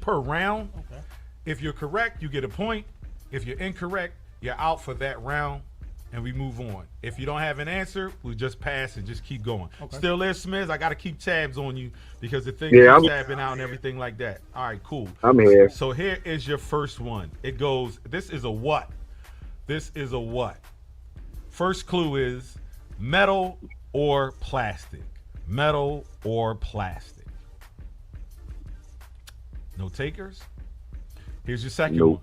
per round. Okay. If you're correct, you get a point. If you're incorrect, you're out for that round, and we move on. If you don't have an answer, we'll just pass and just keep going. Okay. Still there, Smith? I got to keep tabs on you because the thing is tapping out and everything like that. All right, cool. I'm here. So here is your first one. It goes, this is a what? This is a what? First clue is metal or plastic. Metal or plastic. No takers? Here's your second one.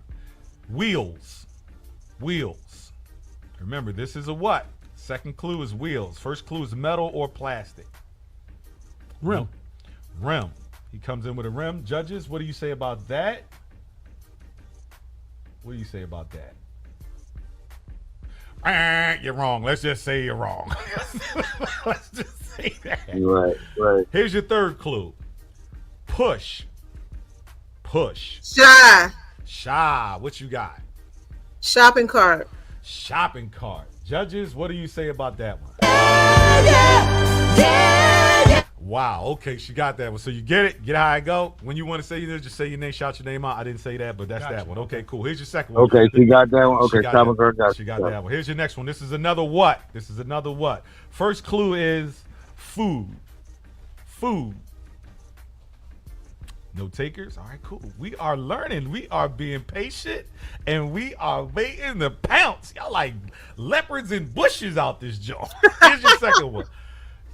Wheels. Wheels. Remember, this is a what? Second clue is wheels. First clue is metal or plastic. Rim. Rim. He comes in with a rim. Judges, what do you say about that? What do you say about that? You're wrong. Let's just say you're wrong. Let's just say that. Right. Here's your third clue. Push. Push. Shy. What you got? Shopping cart. Shopping cart. Judges, what do you say about that one? Wow. Okay, she got that one. So you get it? Get how I go? When you want to say just say your name, shout your name out. I didn't say that, but that's that one. Okay, cool. Here's your second one. Okay, she got that one. Okay, shopping cart. She got that one. Here's your next one. This is another what? First clue is food. Food. No takers? All right, cool. We are learning. We are being patient, and we are waiting to pounce. Y'all like leopards in bushes out this joint. Here's your second one.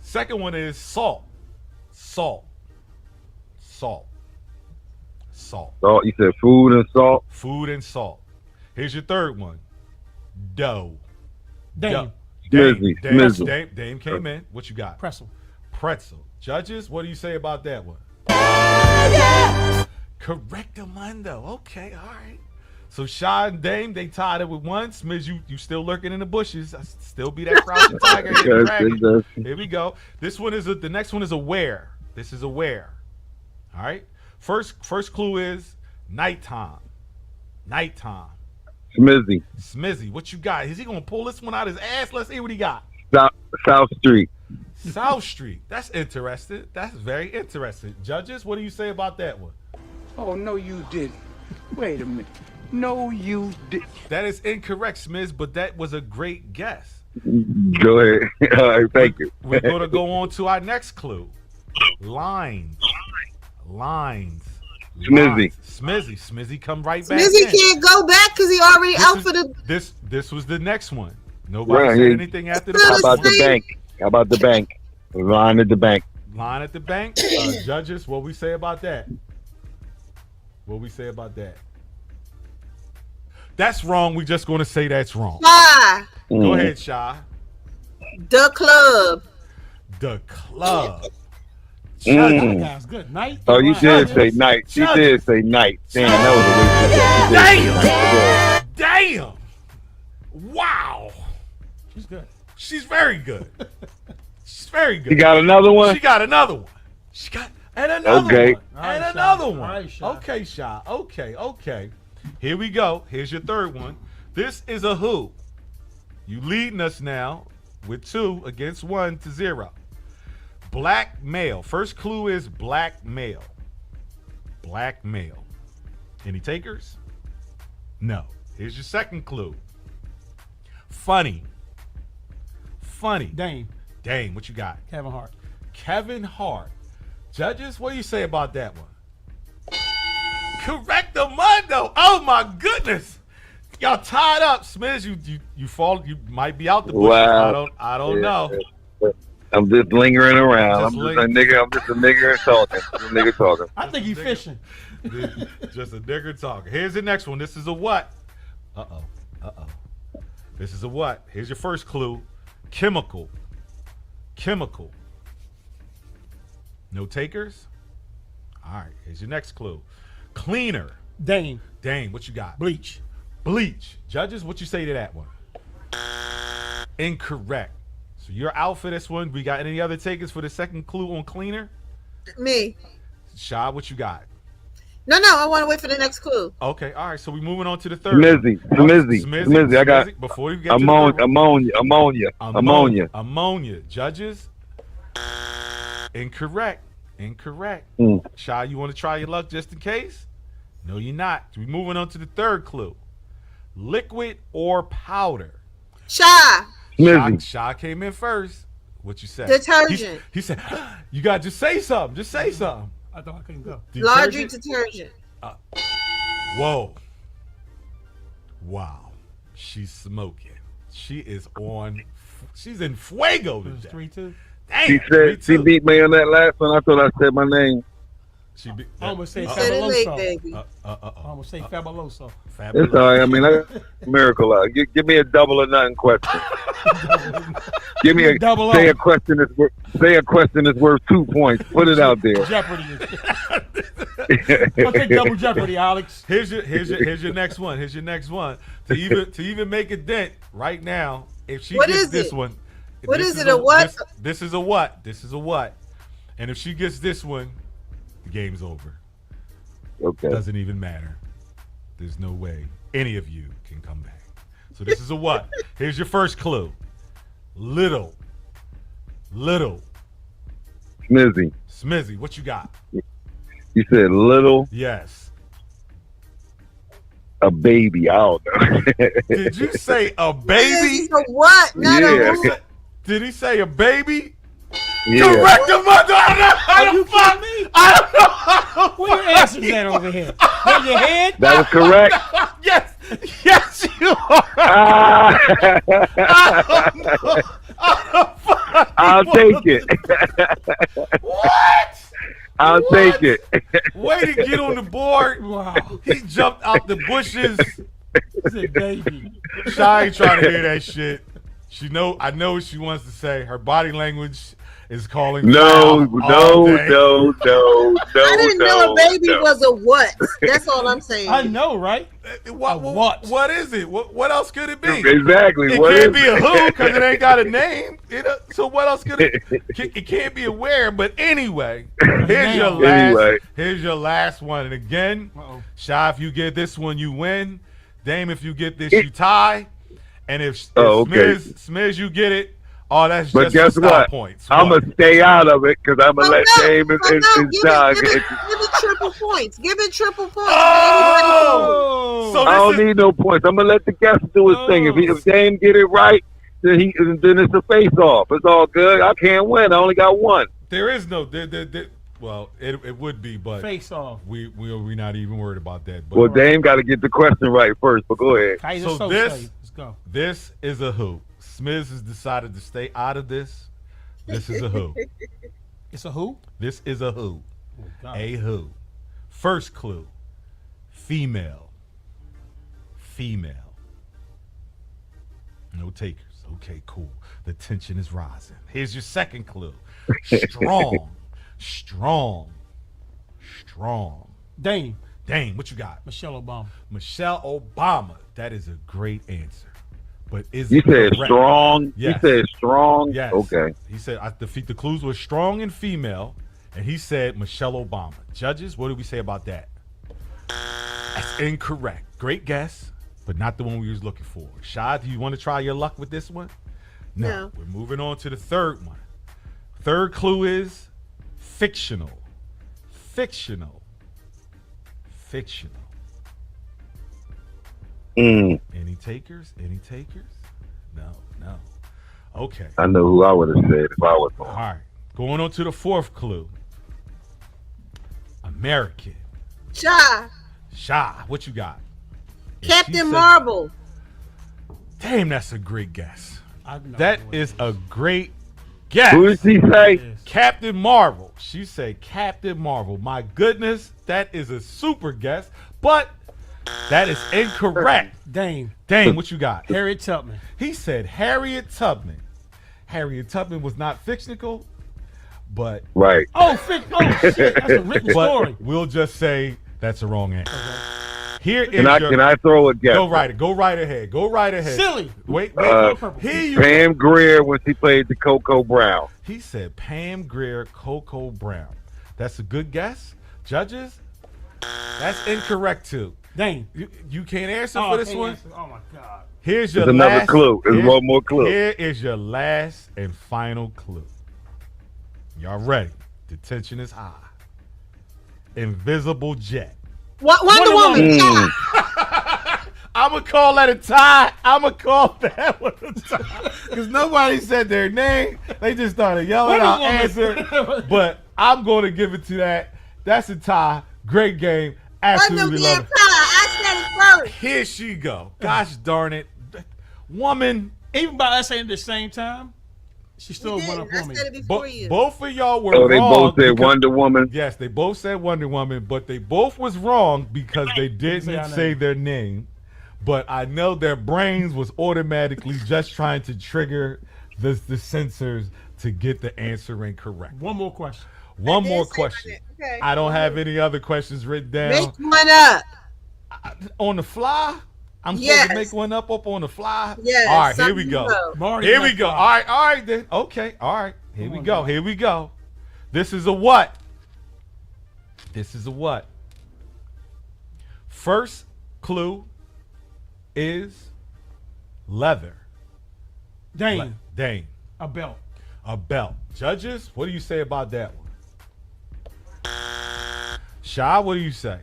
Second one is salt. Salt. You said food and salt? Food and salt. Here's your third one. Dough. Dame. Dame came in. What you got? Pretzel. Judges, what do you say about that one? Correctamundo. Okay, all right. So Shy and Dame, they tied it with one. Smidge, you still lurking in the bushes. I still be that crouching tiger. Here we go. The next one is a where. This is a where. All right. First clue is nighttime. Smizzy, what you got? Is he gonna pull this one out his ass? Let's see what he got. South Street. South Street. That's interesting. That's very interesting. Judges, what do you say about that one? Oh, no, you didn't. Wait a minute. No, you didn't. That is incorrect, Smiz, but that was a great guess. Go ahead. All right, thank you. We're going to go on to our next clue. Lines. Smizzy, come right back. Smizzy can't go back because he already out for the. This was the next one. Nobody said anything after the. How about the bank? Line at the bank. Judges, what we say about that? That's wrong. We're just going to say that's wrong. Shy. Go ahead, Shy. The club. Judges. That guy's good. Night. Oh, you did Ryan. say night. She Judges. did say night. Damn, that was a waste of Damn. Wow. She's good. She's very good. She's very good. You got another one? She got another one. She got and another Okay. one. All right, And Sha. another All one. right, Sha. Okay, Sha. Okay. Here we go. Here's your third one. This is a who. You leading us now with 2 against 1 to 0. Black male. First clue is black male. Black male. Any takers? No. Here's your second clue. Funny. Dame. Dang, what you got? Kevin Hart. Kevin Hart. Judges, what do you say about that one? Correct the mundo. Oh my goodness. Y'all tied up. Smiz, you fall, you might be out the bushes. Wow. I don't know. I'm just lingering around. Just I'm just a nigga talking. Just a nigga talking. I think he's fishing. Just a nigger talking. Here's the next one. This is a what? Uh-oh. This is a what? Here's your first clue. Chemical. No takers? All right. Here's your next clue. Cleaner. Dame. Dang, what you got? Bleach. Judges, what you say to that one? Incorrect. So you're out for this one. We got any other takers for the second clue on cleaner? Me. Sha, what you got? No, I want to wait for the next clue. Okay, all right. So we're moving on to the third. Smizzy. I got before you get to the third one. ammonia. Ammonia. Judges? Incorrect. Sha, you want to try your luck just in case? No, you're not. We're moving on to the third clue. Liquid or powder? Sha. Smizzy. Sha came in first. What you say? Detergent. He said, you got to just say something. Just say something. I thought I couldn't go. Laundry detergent. Whoa. Wow. She's smoking. She is on. She's in fuego It was today. 3-2. Damn. She said she beat me on that last one. I thought I said my name. She beat. I almost say Said it late, Fabuloso. baby. I almost say Fabuloso. It's all right. I mean, that's a miracle. Give me a double or nothing question. Give me a Double say O. a question is worth 2 points. Put it out there. Jeopardy. I'll take double Jeopardy, Alex. Here's your next one. To even make a dent right now, if she What gets is this it? one. What is it, a what? This is a what? And if she gets this one, the game's over. Okay. Doesn't even matter. There's no way any of you can come back. So this is a what? Here's your first clue. Little. Smizzy, what you got? You said little, Yes. a baby. I don't know. Did you say a baby? So what? Not Yeah. a who. Did he say a baby? Yeah. Correct the mother. Are you kidding me? I don't know. Where your answers at over here? On your head? That was correct. Yes, you are. Ah, I'll take it. What? I'll take it. Way to get on the board. Wow. He jumped out the bushes. He said baby. Shy ain't trying to hear that shit. I know what she wants to say. Her body language is calling. No. foul all day. I didn't know a baby was a what. That's all I'm saying. I know, right? What? What is it? What else could it be? Exactly. It What can't is be a it? who because it ain't got a name. So what else could it? It can't be a where. But anyway, here's your last one. And again, Shy, if you get this one, you win. Dame, if you get this, you tie. And if Smiz, you get it. Oh, that's But just guess for style what? points. I'm going to stay out of it because I'm going to let Dame and Give Shy it triple points. Give it triple points. Oh! So I don't need no points. I'm going to let the guest do his thing. If Dame get it right, then it's a face-off. It's all good. I can't win. I only got one. there is no. Well, it would be, but Face off. we're not even worried about that. But Well, Dame got to get the question right first, but go ahead. Kaiser So Soze. this- Let's go. this is a who. Smiz has decided to stay out of this. This is a who. It's a who? This is a who. Oh, God. A who. First clue. Female. No takers. Okay, cool. The tension is rising. Here's your second clue. Strong. Strong. Dame. Dang, what you got? Michelle Obama. Michelle Obama. That is a great answer. But is You it said correct? strong. Yes. You said strong. Yes. Okay. He said the clues were strong and female, and he said Michelle Obama. Judges, what do we say about that? That's incorrect. Great guess, but not the one we was looking for. Shy, do you want to try your luck with this one? No. We're moving on to the third one. Third clue is fictional. Fictional. Any takers? No. Okay. I know who I would have said if I was All on. right. Going on to the fourth clue. American. Shy. Shy, what you got? And she Captain said- Marvel. Damn, that's a great guess. I know That what is it a great guess. Who did she say? is. Captain Marvel. She said Captain Marvel. My goodness, that is a super guess, but that is incorrect. Dame. Dang, what you got? Harriet Tubman. He said Harriet Tubman. Harriet Tubman was not fictional, but Right. Oh, shit. That's a written story. but we'll just say that's a wrong answer. Here is Can I throw a guess? Go right ahead. Silly. Wait. Uh, Here you Pam Grier when she played the Coco Brown. He said Pam Grier, Coco Brown. That's a good guess. Judges, that's incorrect too. Dame. You can't answer Oh, for I this can't one. answer. Oh my God. Here's your There's another last clue. There's here- one more clue. Here is your last and final clue. Y'all ready? The tension is high. Invisible jet. Wonder Woman. Shy. I'm going to call that a tie. I'm going to call that one a tie. Because nobody said their name. They just started yelling out answer. But I'm going to give it to that. That's a tie. Great game. Wonder Absolutely love Damn it. Shy. I said it first. Here she go. Gosh darn it. Woman. Even by us saying at the same time, she still You went up didn't. on I me. said it before you. Both of y'all were So they wrong. both said because- Wonder Woman. Yes, they both said Wonder Woman, but they both was wrong because they didn't Say our say name. their name. But I know their brains was automatically just trying to trigger the sensors to get the answer incorrect. One more question. One I more did say question. my name. Okay. I don't have any other questions written down. Make one up. On the fly? I'm supposed Yes. to make one up on the fly? Yes. All right, here something we you go. know. Mario Here we Left go. Eye. All right then. Okay. All right. Here Come we on, go. man. Here we go. This is a what? First clue is leather. Dame. Dang. A belt. A belt. Judges, what do you say about that one? Shy, what do you say?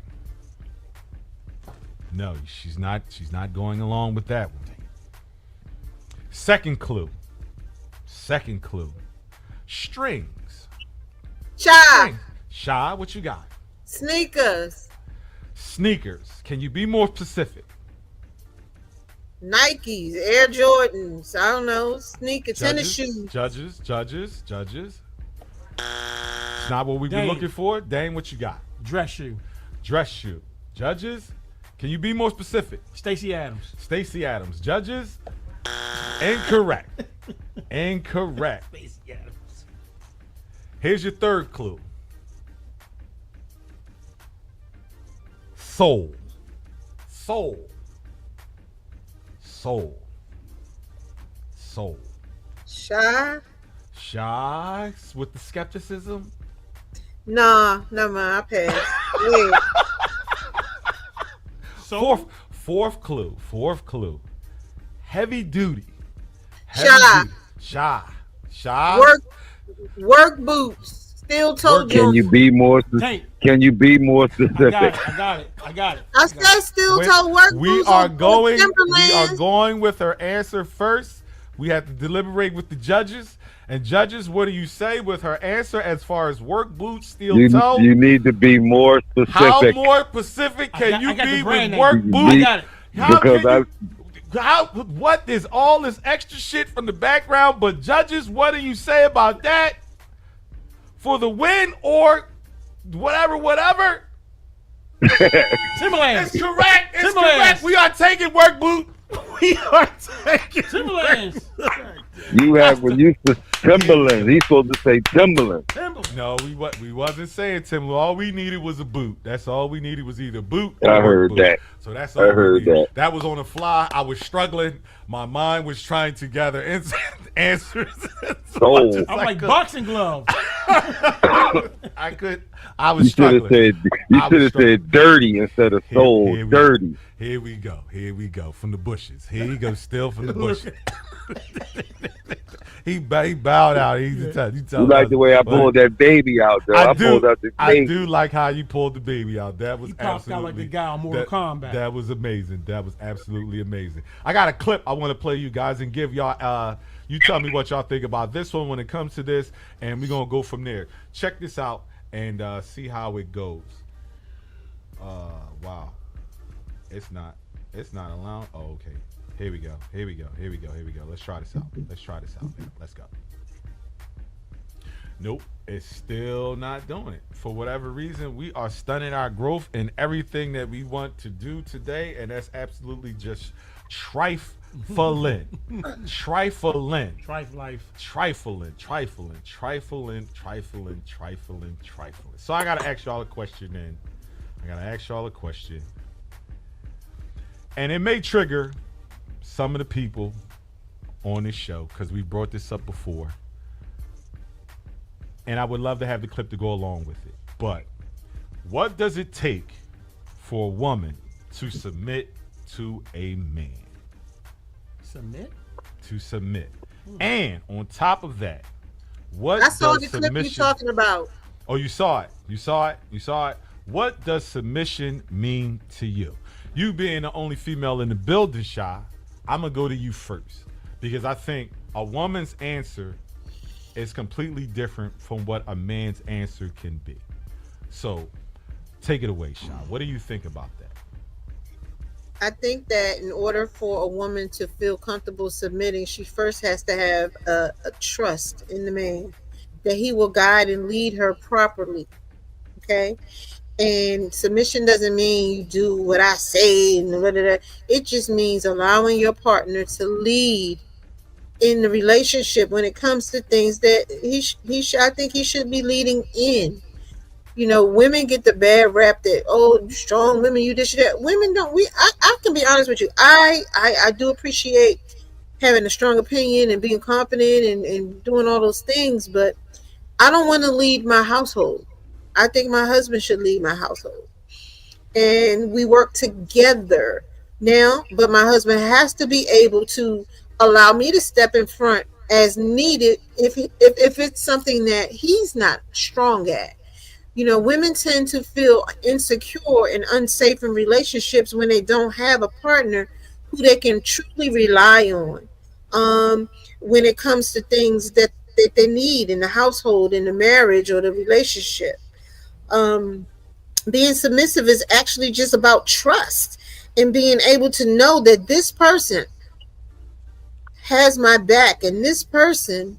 No, she's not going along with that one. Second clue. Strings. Shy. Shy, what you got? Sneakers. Sneakers. Can you be more specific? Nikes. Air Jordans. I don't know. Sneaker. Tennis shoes. Judges. It's not what we've been Dame. looking for. Dang, what you got? Dress shoe. Dress shoe. Judges, can you be more specific? Stacey Adams. Stacey Adams. Judges, incorrect. Incorrect. Stacey Adams. Here's your third clue. Soul. Shy. Shy with the skepticism. Nah, never mind. I passed. Yeah. So Fourth clue. Heavy duty. Shy. Duty. Shy. Work boots. Steel toe Work- Can joints. you be more? Tank. Can you be more I specific? got it. I said steel Wait, toe work we boots. are on going. We are Timberlands. going with her answer first. We have to deliberate with the judges. And judges, what do you say with her answer as far as work boots, steel toe? You need to be more How specific. more specific can I you got the be brand with name. work You boots? need- I got it. How Because can you, what is all this extra shit from the background? But judges, what do you say about that? For the win or whatever? Timberlands. It's correct. It's Timberlands. correct. We are taking work boot. We are taking Timberlands. You have when you said Timberlands. He's supposed to say Timberlands. Timberland. No, we wasn't saying Timberland. All we needed was a boot. That's all we needed was either boot I or heard boot. that. So that's I all we heard needed. that. That was on the fly. I was struggling. My mind was trying to gather answers. Oh. I'm like boxing gloves. I could. I was You should have struggling. said you I should was have said dirty instead of soul. Here we Dirty. Go. Here we go. Here we go. From the bushes. Here he goes. Still from the bushes. he bowed out. You tell You like the way I pulled that baby out, though. I pulled out the I baby. do like how you pulled the baby out. That was He popped out absolutely like the guy on Mortal Kombat. That was amazing. That was absolutely amazing. I got a clip I want to play you guys and give y'all. You tell me what y'all think about this one when it comes to this, and we're gonna go from there. Check this out and see how it goes. Wow, it's not allowed. Oh, okay. Here we go. Let's try this out. Man. Let's go. Nope, it's still not doing it. For whatever reason, we are stunning our growth in everything that we want to do today, and that's absolutely just trifling. Trifling. Trife life. Trifling. So I gotta ask y'all a question then. And it may trigger some of the people on this show because we brought this up before. And I would love to have the clip to go along with it. But what does it take for a woman to submit to a man? Submit? To submit. And on top of that, what I saw does the clip you're submission... talking about. Oh, you saw it. What does submission mean to you? You being the only female in the building, Shy, I'm going to go to you first. Because I think a woman's answer is completely different from what a man's answer can be. So, take it away, Shy. What do you think about that? I think that in order for a woman to feel comfortable submitting, she first has to have a trust in the man that he will guide and lead her properly. Okay? And submission doesn't mean you do what I say and blah, blah, blah. It just means allowing your partner to lead in the relationship when it comes to things that I think he should be leading in. You know, women get the bad rap that, oh, you strong women, you this, you that. Women don't. I can be honest with you. I do appreciate having a strong opinion and being confident and doing all those things, but I don't want to lead my household. I think my husband should lead my household. And we work together now, but my husband has to be able to allow me to step in front as needed if it's something that he's not strong at. You know, women tend to feel insecure and unsafe in relationships when they don't have a partner who they can truly rely on. When it comes to things that they need in the household, in the marriage or the relationship. Being submissive is actually just about trust and being able to know that this person has my back and this person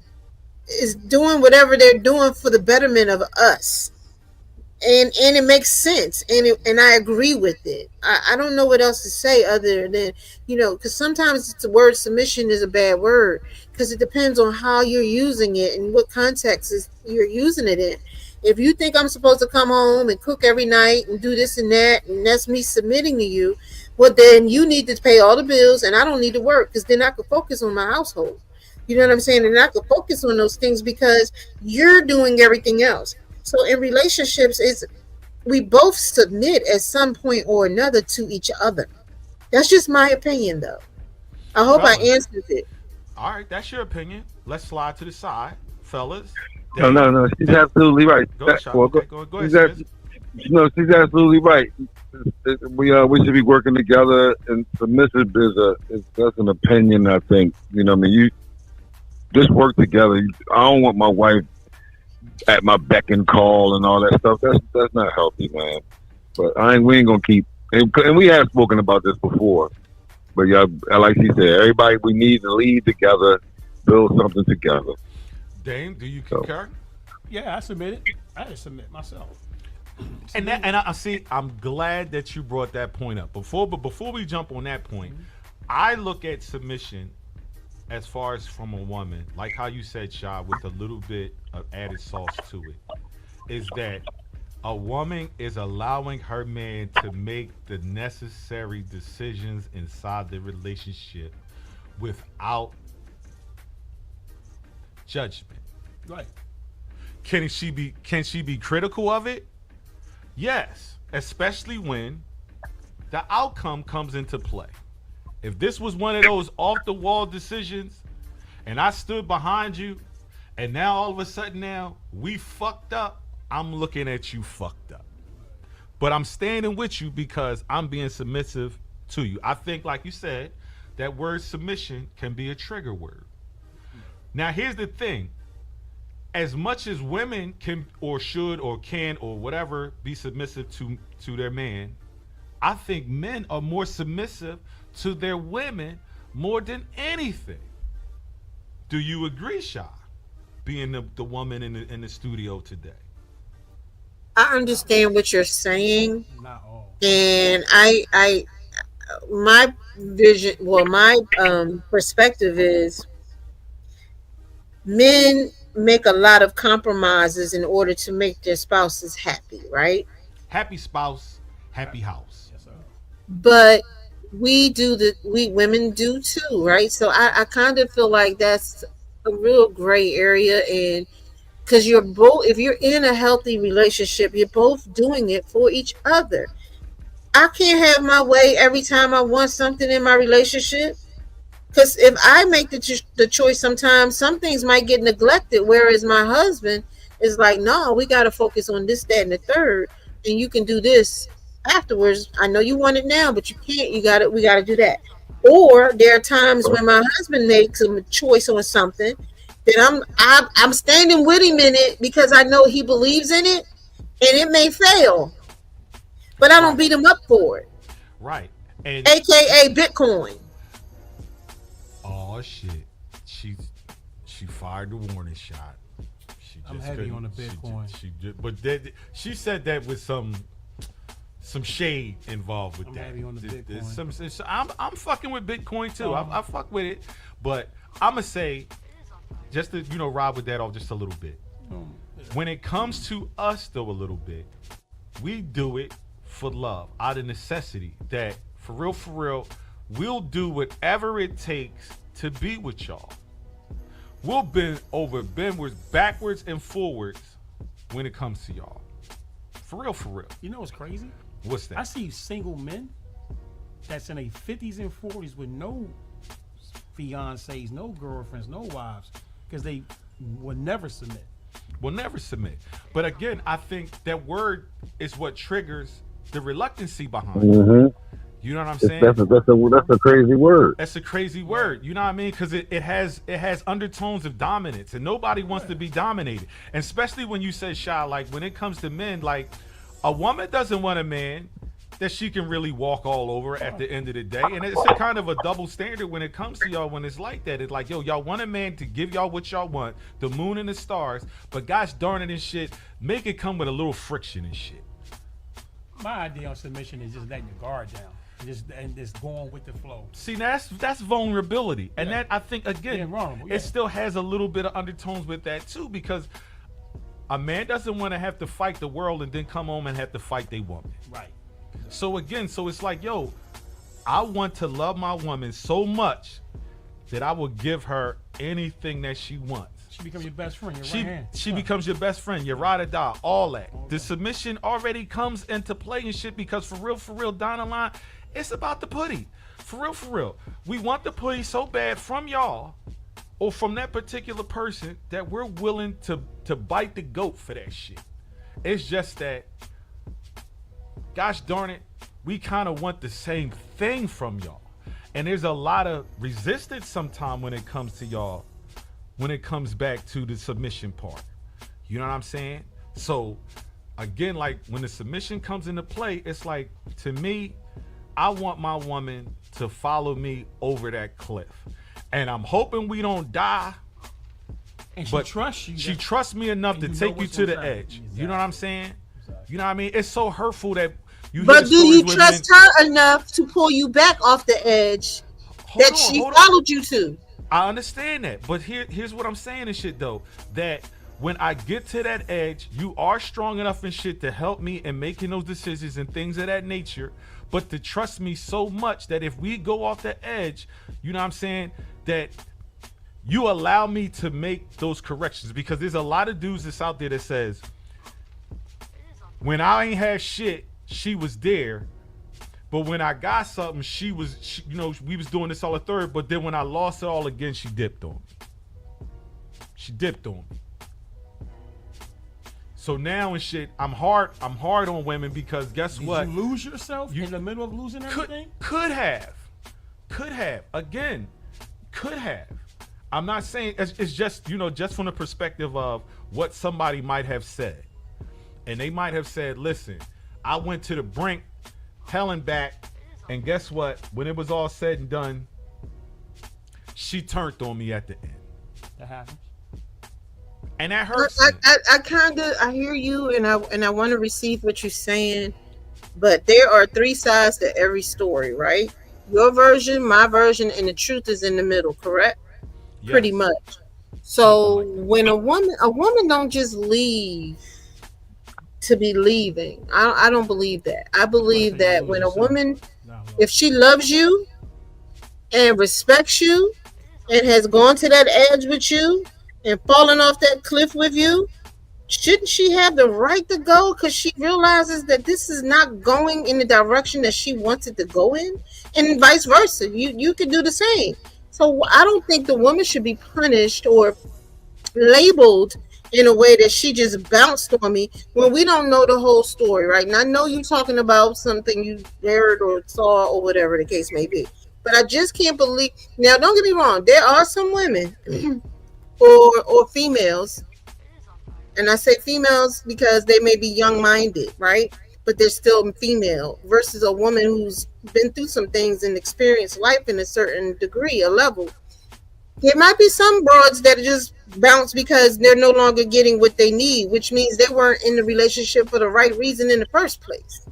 is doing whatever they're doing for the betterment of us. And it makes sense, and I agree with it. I don't know what else to say other than, you know, because sometimes the word submission is a bad word because it depends on how you're using it and what context you're using it in. If you think I'm supposed to come home and cook every night and do this and that's me submitting to you, well, then you need to pay all the bills and I don't need to work because then I could focus on my household. You know what I'm saying? And I could focus on those things because you're doing everything else. So in relationships, we both submit at some point or another to each other. That's just my opinion, though. I hope I answered it. All right, that's your opinion. Let's slide to the side, fellas. No. She's absolutely right. Go ahead, Sean. Okay, go ahead, Smith. No, she's absolutely right. We should be working together, and submissive that's an opinion. I think I mean, you just work together. I don't want my wife at my beck and call and all that stuff. That's not healthy, man. But we ain't gonna keep. And we have spoken about this before. But yeah, like she said, everybody we need to lead together, build something together. Dame, do you concur? Yeah, I submitted. I just submit myself. And I see. I'm glad that you brought that point up. Before we jump on that point, I look at submission as far as from a woman, like how you said, Shy, with a little bit of added sauce to it, is that a woman is allowing her man to make the necessary decisions inside the relationship without judgment. Right. Can she be critical of it? Yes, especially when the outcome comes into play. If this was one of those off the wall decisions and I stood behind you and now all of a sudden now we fucked up, I'm looking at you fucked up. But I'm standing with you because I'm being submissive to you. I think, like you said, that word submission can be a trigger word. Now, here's the thing. As much as women can or should or can or whatever be submissive to their man, I think men are more submissive to their women more than anything. Do you agree, Sha? Being the woman in the studio today. I understand what you're saying, Not all. and my vision, well, my perspective is men make a lot of compromises in order to make their spouses happy, right? Happy spouse, happy house. Yes, sir. But we women do too, right? So I kind of feel like that's a real gray area, and because you're both, if you're in a healthy relationship, you're both doing it for each other. I can't have my way every time I want something in my relationship. Because if I make the choice, sometimes some things might get neglected. Whereas my husband is like, no, we got to focus on this, that, and the third. And you can do this afterwards. I know you want it now, but you can't. You got it. We got to do that. Or there are times when my husband makes a choice on something that I'm standing with him in it because I know he believes in it, and it may fail, but I don't Right. beat him up for it. Right. And AKA Bitcoin. oh shit. She fired the warning shot. She I'm just heavy couldn't- on the Bitcoin. But she said that with some shade involved with I'm that. heavy on the There's Bitcoin. I'm fucking with Bitcoin too. Uh-huh. I fuck with it, but I'm gonna say just to ride with that off just a little bit. Um, When it comes to us though, a little bit, we do it for love, out of necessity. That for real, we'll do whatever it takes to be with y'all. We'll bend over backwards and forwards when it comes to y'all. For real. You know what's crazy? What's I that? see single men that's in their 50s and 40s with no fiancés, no girlfriends, no wives, because they would never submit. Will never submit. But again, I think that word is what triggers the reluctancy behind it. Mm-hmm. You know what I'm saying? That's a crazy word. That's a crazy word. You know what I mean? Because it has undertones of dominance, and nobody wants to be dominated. And especially when you say, Shy, like when it comes to men, like a woman doesn't want a man that she can really walk all over at the end of the day. And it's a kind of a double standard when it comes to y'all when it's like that. It's like, yo, y'all want a man to give y'all what y'all want, the moon and the stars, but gosh darn it and shit, make it come with a little friction and shit. My idea on submission is just letting your guard down and just going with the flow. See, that's vulnerability. And Yeah. that, I think, again, Being vulnerable, yeah. it still has a little bit of undertones with that, too, because a man doesn't want to have to fight the world and then come home and have to fight their woman. Right. So, again, it's like, yo, I want to love my woman so much that I will give her anything that she wants. She becomes your best friend, your She right hand. she Yeah. becomes your best friend, your ride or die, all that. All The that. submission already comes into play and shit because for real, down the line, it's about the putty. For real. We want the putty so bad from y'all or from that particular person that we're willing to bite the goat for that shit. It's just that, gosh darn it, we kind of want the same thing from y'all. And there's a lot of resistance sometimes when it comes to y'all, when it comes back to the submission part. You know what I'm saying? So, again, like when the submission comes into play, it's like, to me, I want my woman to follow me over that cliff. And I'm hoping we don't die, And she but trusts you. she trusts me enough and to you know take you what's to the inside. edge. You know what I'm saying? You know what I mean? It's so hurtful that you But hear do you stories where trust men- her enough to pull you back off the edge Hold that on, she hold on. followed you to? I understand that, but here's what I'm saying and shit though. That when I get to that edge, you are strong enough and shit to help me in making those decisions and things of that nature. But to trust me so much that if we go off the edge, you know what I'm saying, that you allow me to make those corrections. Because there's a lot of dudes that's out there that says, when I ain't had shit, she was there. But when I got something, she, you know, we was doing this all a third. But then when I lost it all again, she dipped on me. She dipped on me. So now and shit, I'm hard on women because guess what? Did you lose yourself in the middle of losing everything? Could have. Again, could have. I'm not saying it's just, you know, just from the perspective of what somebody might have said. And they might have said, listen, I went to the brink, hell and back, and guess what? When it was all said and done, she turned on me at the end. That happens. And that hurts. I hear you, and I want to receive what you're saying, but there are three sides to every story, right? Your version, my version, and the truth is in the middle, correct? Yes. Pretty much. So when a woman don't just leave to be leaving. I don't believe that. I believe that when a woman, if she loves you and respects you and has gone to that edge with you and fallen off that cliff with you, shouldn't she have the right to go because she realizes that this is not going in the direction that she wants it to go in, and vice versa. You could do the same. So I don't think the woman should be punished or labeled in a way that she just bounced on me when we don't know the whole story, right? And I know you're talking about something you heard or saw or whatever the case may be, but I just can't believe. Now, don't get me wrong. There are some women or females, and I say females because they may be young-minded, right? But they're still female versus a woman who's been through some things and experienced life in a certain degree, a level. There might be some broads that just bounce because they're no longer getting what they need, which means they weren't in the relationship for the right reason in the first place.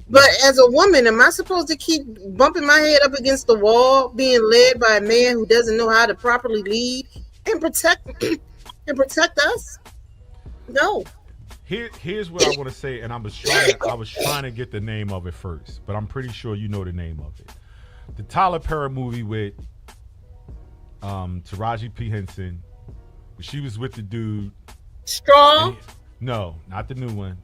But as a woman, am I supposed to keep bumping my head up against the wall, being led by a man who doesn't know how to properly lead and protect us? No. Here's what I want to say, and I was trying to get the name of it first, but I'm pretty sure you know the name of it. The Tyler Perry movie with Taraji P. Henson. She was with the dude. Straw? No, not the new one.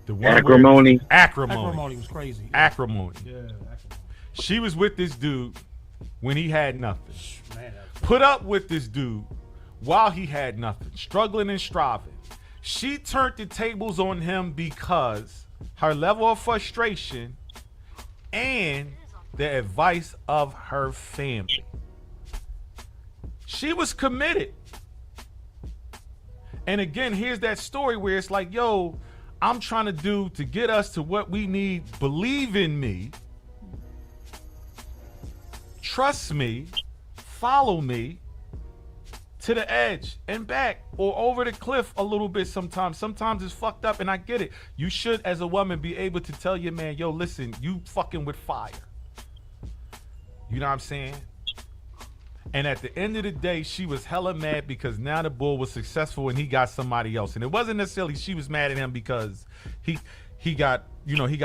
The one Acrimony. Acrimony was crazy. Acrimony. Yeah, acrimony. She was with this dude when he had nothing. Man, Put up with this dude while he had nothing, struggling and striving. She turned the tables on him because her level of frustration and the advice of her family. She was committed. And again, here's that story where it's like, yo, I'm trying to do to get us to what we need. Believe in me. Trust me. Follow me to the edge and back or over the cliff a little bit sometimes. Sometimes it's fucked up, and I get it. You should, as a woman, be able to tell your man, yo, listen, you fucking with fire. You know what I'm saying? And at the end of the day, she was hella mad because now the bull was successful and he got somebody else. And it wasn't necessarily she was mad at him because he got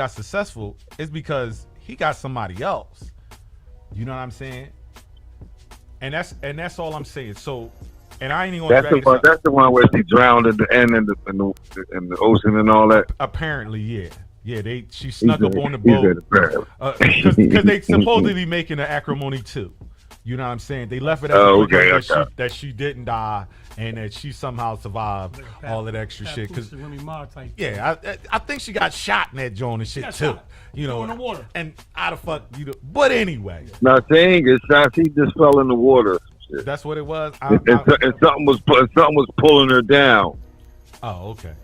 successful. It's because he got somebody else. You know what I'm saying? And that's all I'm saying. So, and I ain't even gonna drag this out. That's the one where she drowned at the end in the ocean and all that. Apparently, yeah. Yeah, she snuck up on the boat because they supposedly making an Acrimony 2. You know what I'm saying? They left it as that she didn't die and that she somehow survived all that extra shit. Because I think she got shot in that joint and shit too. Shot. You know, in the water. And how the fuck you know? But anyway, not saying it's not. She just fell in the water. That's what it was. And something was pulling her down. Oh, okay.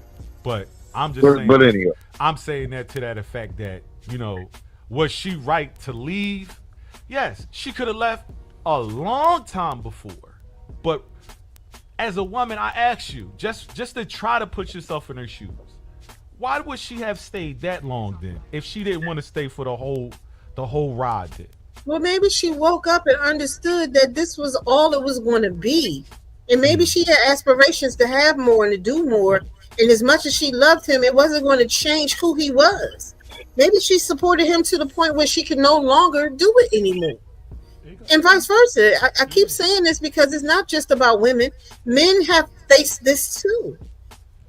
But I'm just saying. But anyway, I'm saying that to that effect that, you know, was she right to leave? Yes, she could have left a long time before. But as a woman, I ask you, just to try to put yourself in her shoes, why would she have stayed that long then if she didn't want to stay for the whole ride then? Well, maybe she woke up and understood that this was all it was going to be. And maybe she had aspirations to have more and to do more. And as much as she loved him, it wasn't going to change who he was. Maybe she supported him to the point where she could no longer do it anymore. And vice versa. I keep saying this because it's not just about women. Men have faced this too.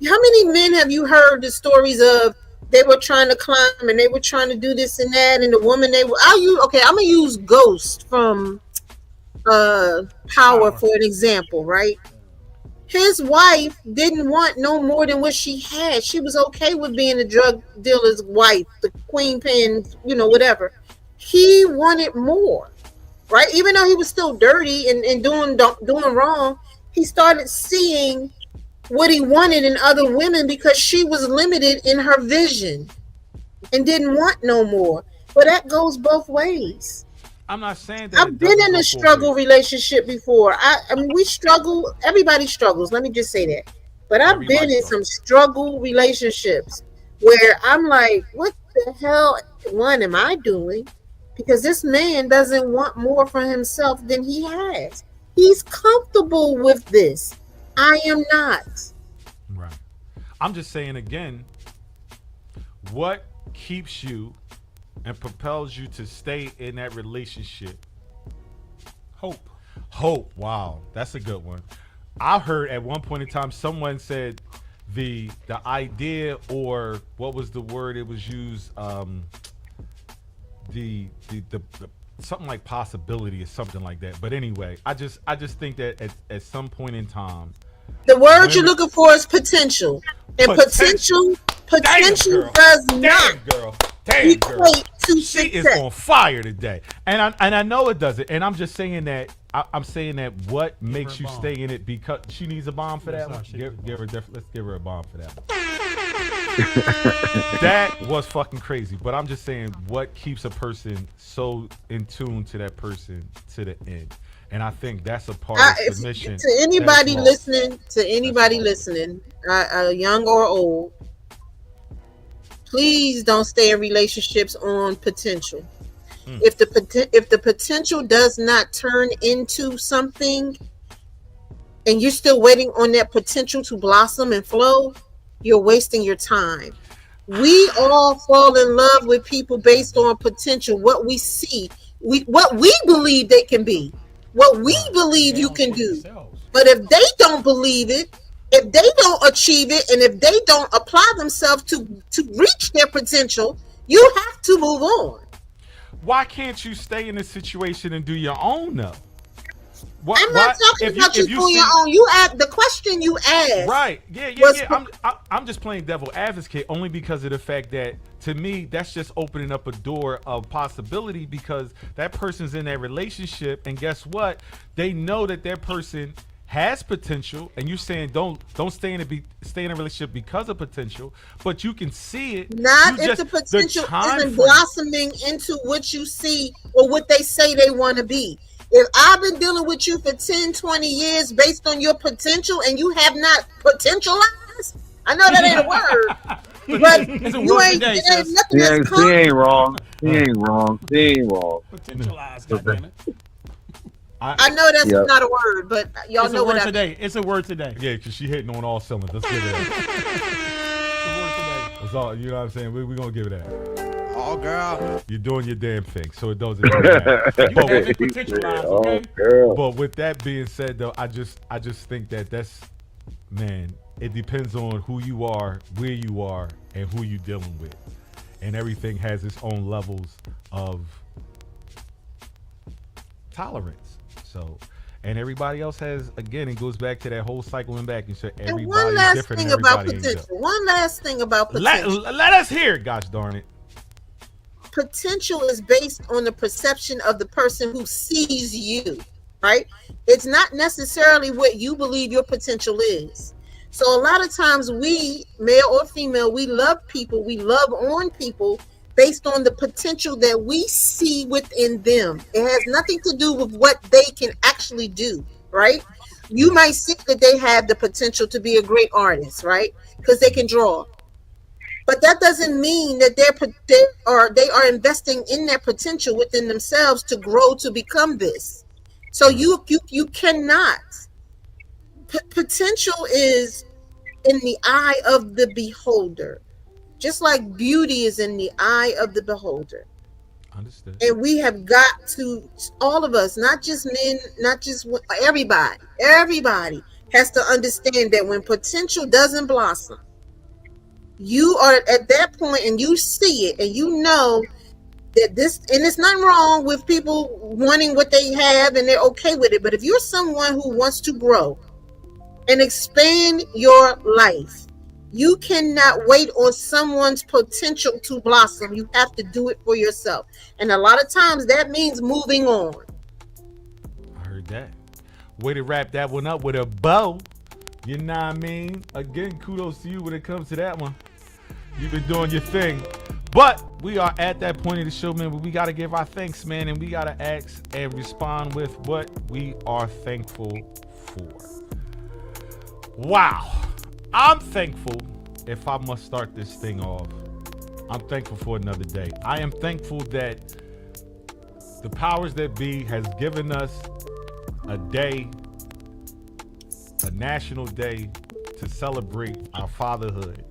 How many men have you heard the stories of they were trying to climb and they were trying to do this and that, and the woman they were, okay, I'm gonna use Ghost from Power for an example, right? His wife didn't want no more than what she had. She was okay with being a drug dealer's wife, the queen paying, whatever. He wanted more, right? Even though he was still dirty and doing wrong, he started seeing what he wanted in other women because she was limited in her vision and didn't want no more. But that goes both ways. I'm not saying that I've been in a struggle relationship before. I mean, we struggle. Everybody struggles. Let me just say that. But I've been in some struggle relationships where I'm like, what the hell, one, am I doing? Because this man doesn't want more for himself than he has. He's comfortable with this. I am not. Right. I'm just saying again, what keeps you and propels you to stay in that relationship? Hope. Hope. Wow, that's a good one. I heard at one point in time someone said the idea, or what was the word it was used, the something like possibility or something like that. But anyway, I just think that at some point in time, the word you're looking for is potential, and potential does not equate to she is success. on fire today, and I know it doesn't. And I'm just saying that I'm saying that what makes you stay in it, because she needs a bomb for that one. Let's give her a bomb for that one. That was fucking crazy. But I'm just saying, what keeps a person so in tune to that person to the end? And I think that's a part of submission. To anybody listening, young or old, please don't stay in relationships on potential. If the potential does not turn into something, and you're still waiting on that potential to blossom and flow, you're wasting your time. We all fall in love with people based on potential, what we see, what we believe they can be, what we believe you can do. But if they don't believe it, if they don't achieve it, and if they don't apply themselves to reach their potential, you have to move on. Why can't you stay in a situation and do your own though? I'm not talking about you doing your own. You asked the question you asked. Right. Yeah. I'm just playing devil advocate only because of the fact that, to me, that's just opening up a door of possibility, because that person's in that relationship, and guess what? They know that person has potential, and you're saying don't stay in a relationship because of potential, but you can see it. Not if the potential isn't blossoming into what you see or what they say they want to be. If I've been dealing with you for 10, 20 years based on your potential and you have not potentialized, I know that ain't a word, but you ain't nothing that's He ain't wrong. He ain't wrong. Potentialized, goddammit. I know that's not a word, but y'all know what I mean. It's a word today. Yeah, because she hitting on all cylinders. Let's give it that. It's a word today. That's all. You know what I'm saying? We're going to give it that. Oh, girl. You're doing your damn thing, so it doesn't matter. But with that being said, though, I just think that's, man, it depends on who you are, where you are, and who you're dealing with. And everything has its own levels of tolerance. So, and everybody else has, again, it goes back to that whole cycling back. And so everybody's different. One last thing about potential. Let us hear it, gosh darn it. Potential is based on the perception of the person who sees you, right? It's not necessarily what you believe your potential is. So a lot of times we, male or female, we love people, we love on people based on the potential that we see within them. It has nothing to do with what they can actually do, right? You might see that they have the potential to be a great artist, right? Because they can draw. But that doesn't mean that they are investing in their potential within themselves to grow to become this. So you cannot. Potential is in the eye of the beholder, just like beauty is in the eye of the beholder. Understood. And we have got to, all of us, not just men, not just everybody has to understand that when potential doesn't blossom, you are at that point and you see it and you know that this, and it's nothing wrong with people wanting what they have and they're okay with it. But if you're someone who wants to grow and expand your life, you cannot wait on someone's potential to blossom. You have to do it for yourself. And a lot of times that means moving on. I heard that. Way to wrap that one up with a bow. You know what I mean? Again, kudos to you when it comes to that one. You've been doing your thing. But we are at that point of the show, man, where we got to give our thanks, man, and we got to ask and respond with what we are thankful for. Wow. I'm thankful, if I must start this thing off, I'm thankful for another day. I am thankful that the powers that be has given us a day, a national day, to celebrate our fatherhood,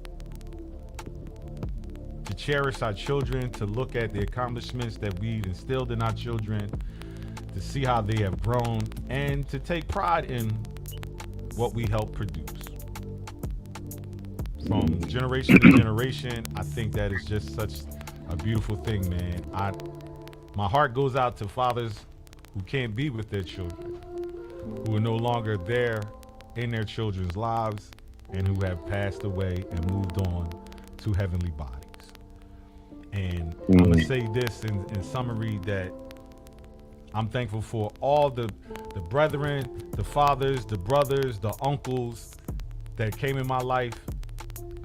to cherish our children, to look at the accomplishments that we've instilled in our children, to see how they have grown, and to take pride in what we help produce. From generation to generation, I think that is just such a beautiful thing, man. My heart goes out to fathers who can't be with their children, who are no longer there in their children's lives, and who have passed away and moved on to heavenly bodies. And I'm going to say this in summary, that I'm thankful for all the brethren, the fathers, the brothers, the uncles that came in my life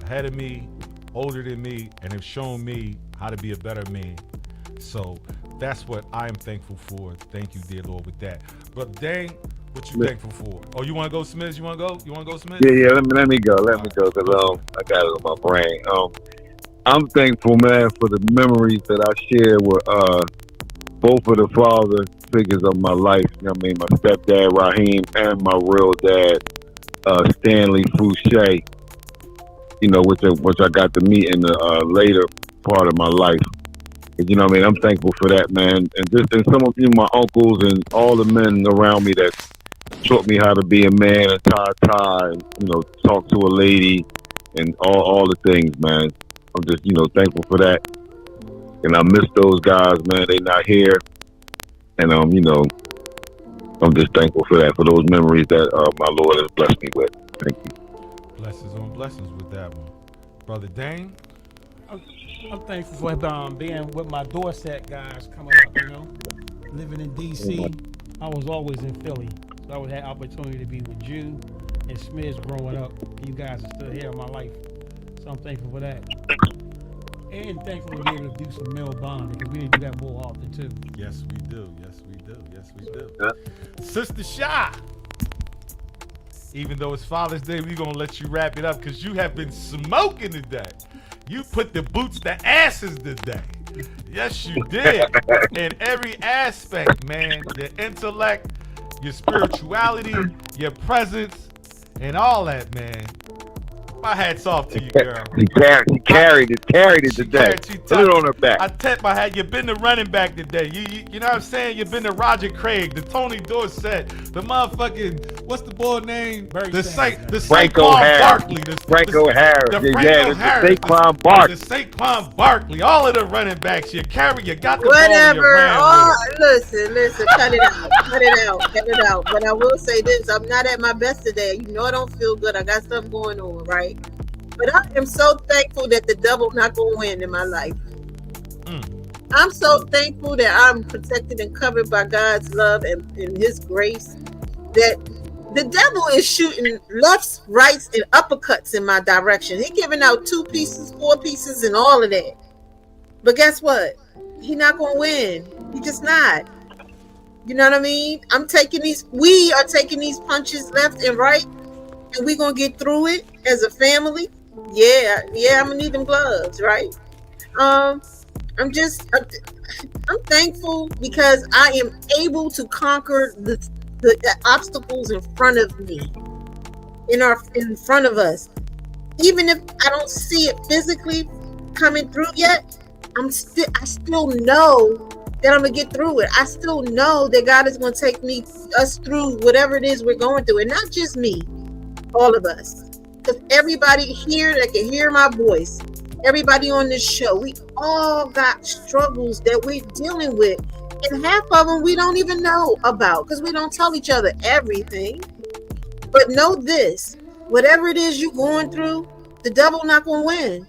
ahead of me, older than me, and have shown me how to be a better man. So that's what I am thankful for. Thank you, dear Lord, with that. But dang, what you thankful for? Oh, you want to go, Smith? You want to go? You want to go, Smith? Yeah. Let me go. Let me go, because I got it on my brain. I'm thankful, man, for the memories that I share with both of the father figures of my life. You know what I mean? My stepdad Raheem and my real dad Stanley Fouché. You know, which I got to meet in the later part of my life. You know what I mean? I'm thankful for that, man. And some of you, my uncles and all the men around me that taught me how to be a man and tie, and, you know, talk to a lady and all the things, man. I'm just, you know, thankful for that. And I miss those guys, man. They not here. And, you know, I'm just thankful for that, for those memories that my Lord has blessed me with. Thank you. Blessings on blessings with that one. Brother Dane? I'm thankful for being with my doorstep guys coming up, you know. Living in D.C., I was always in Philly. So I would have opportunity to be with you and Smiths growing up. You guys are still here in my life. So I'm thankful for that. And thankful to be able to do some male bonding, because we didn't do that more often, too. Yes, we do. Yes, we do. Yes, we do. Yeah. Sister Shy. Even though it's Father's Day, we're going to let you wrap it up, because you have been smoking today. You put the boots to asses today. Yes, you did. In every aspect, man. Your intellect, your spirituality, your presence, and all that, man. My hat's off to you, girl. She carried it today. Put it on her back. I tap my hat. You've been the running back today. You know what I'm saying? You've been the Roger Craig, the Tony Dorsett, the motherfucking, what's the boy name? The Franco Harris. Barkley. Franco Harris. The Saquon Barkley. The Saquon Barkley. All of the running backs. You got the ball in Whatever. your hand. Listen, cut it out. But I will say this: I'm not at my best today. You know, I don't feel good. I got something going on, right? But I am so thankful that the devil not gonna win in my life. I'm so thankful that I'm protected and covered by God's love and His grace. That the devil is shooting lefts, rights, and uppercuts in my direction. He giving out 2 pieces, 4 pieces, and all of that. But guess what? He not gonna win. He just not. You know what I mean? We are taking these punches left and right, and we gonna get through it as a family. Yeah, I'm gonna need them gloves, right? Um, I'm just, I'm thankful because I am able to conquer the obstacles in front of me, in front of us. Even if I don't see it physically coming through yet, I still know that I'm gonna get through it. I still know that God is gonna take us through whatever it is we're going through, and not just me, all of us. Because everybody here that can hear my voice, everybody on this show, we all got struggles that we're dealing with. And half of them we don't even know about because we don't tell each other everything. But know this, whatever it is you're going through, the devil not going to win.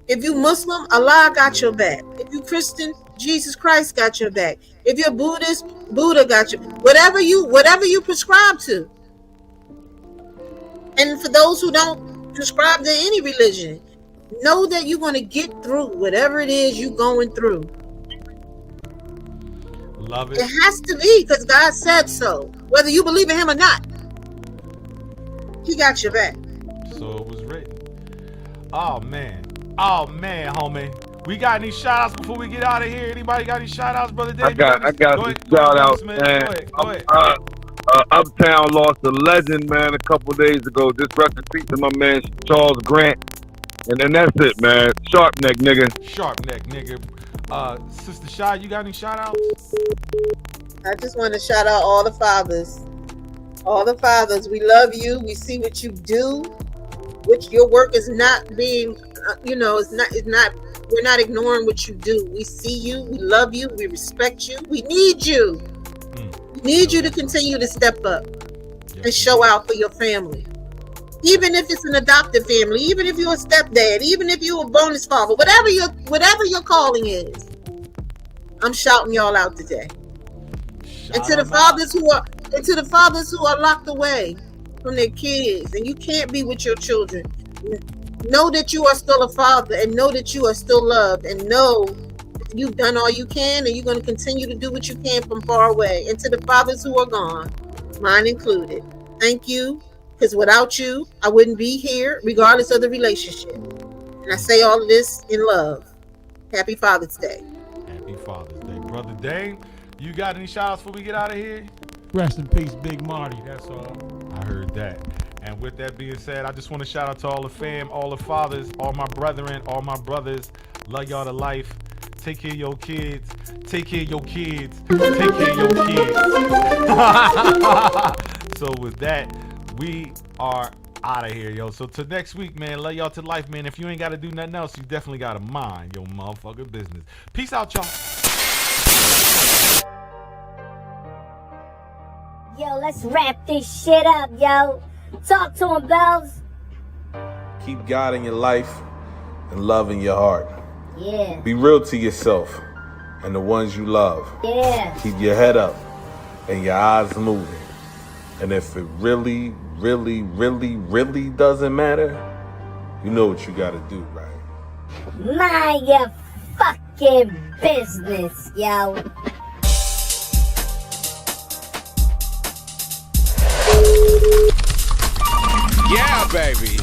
If you Muslim, Allah got your back. If you Christian, Jesus Christ got your back. If you're Buddhist, Buddha got you. Whatever you prescribe to. And for those who don't prescribe to any religion, know that you're going to get through whatever it is you're going through. Love it. It has to be because God said so. Whether you believe in him or not, he got your back. So it was written. Oh man, homie. We got any shout outs before we get out of here? Anybody got any shout outs, brother Dave? I got some shout outs, man. Go ahead. Uptown lost a legend, man, a couple days ago. Just rest in peace to my man Charles Grant. And then that's it, man. Sharp neck, nigga. Sister Shy, you got any shout outs? I just want to shout out all the fathers. All the fathers, we love you. We see what you do. Which your work is not being, it's not. We're not ignoring what you do. We see you. We love you. We respect you. We need you. We need you to continue to step up and show out for your family. Even if it's an adopted family, even if you're a stepdad, even if you're a bonus father, whatever your calling is, I'm shouting y'all out today. And to the fathers who are locked away from their kids, and you can't be with your children, know that you are still a father, and know that you are still loved, and know that you've done all you can, and you're going to continue to do what you can from far away. And to the fathers who are gone, mine included, thank you, because without you, I wouldn't be here, regardless of the relationship. And I say all of this in love. Happy Father's Day. Happy Father's Day. Brother Dame, you got any shout outs before we get out of here? Rest in peace, Big Marty. That's all. I heard that. And with that being said, I just want to shout out to all the fam, all the fathers, all my brethren, all my brothers. Love y'all to life. Take care of your kids. Take care of your kids. Take care of your kids. So with that, we are out of here, yo. So till next week, man. Love y'all to life, man. If you ain't got to do nothing else, you definitely got to mind your motherfucking business. Peace out, y'all. Yo, let's wrap this shit up, yo. Talk to him, Bells. Keep God in your life and love in your heart. Yeah. Be real to yourself and the ones you love. Yeah. Keep your head up and your eyes moving. And if it really, really, really, really doesn't matter, you know what you gotta do, right? Mind your fucking business, yo. Yeah, baby.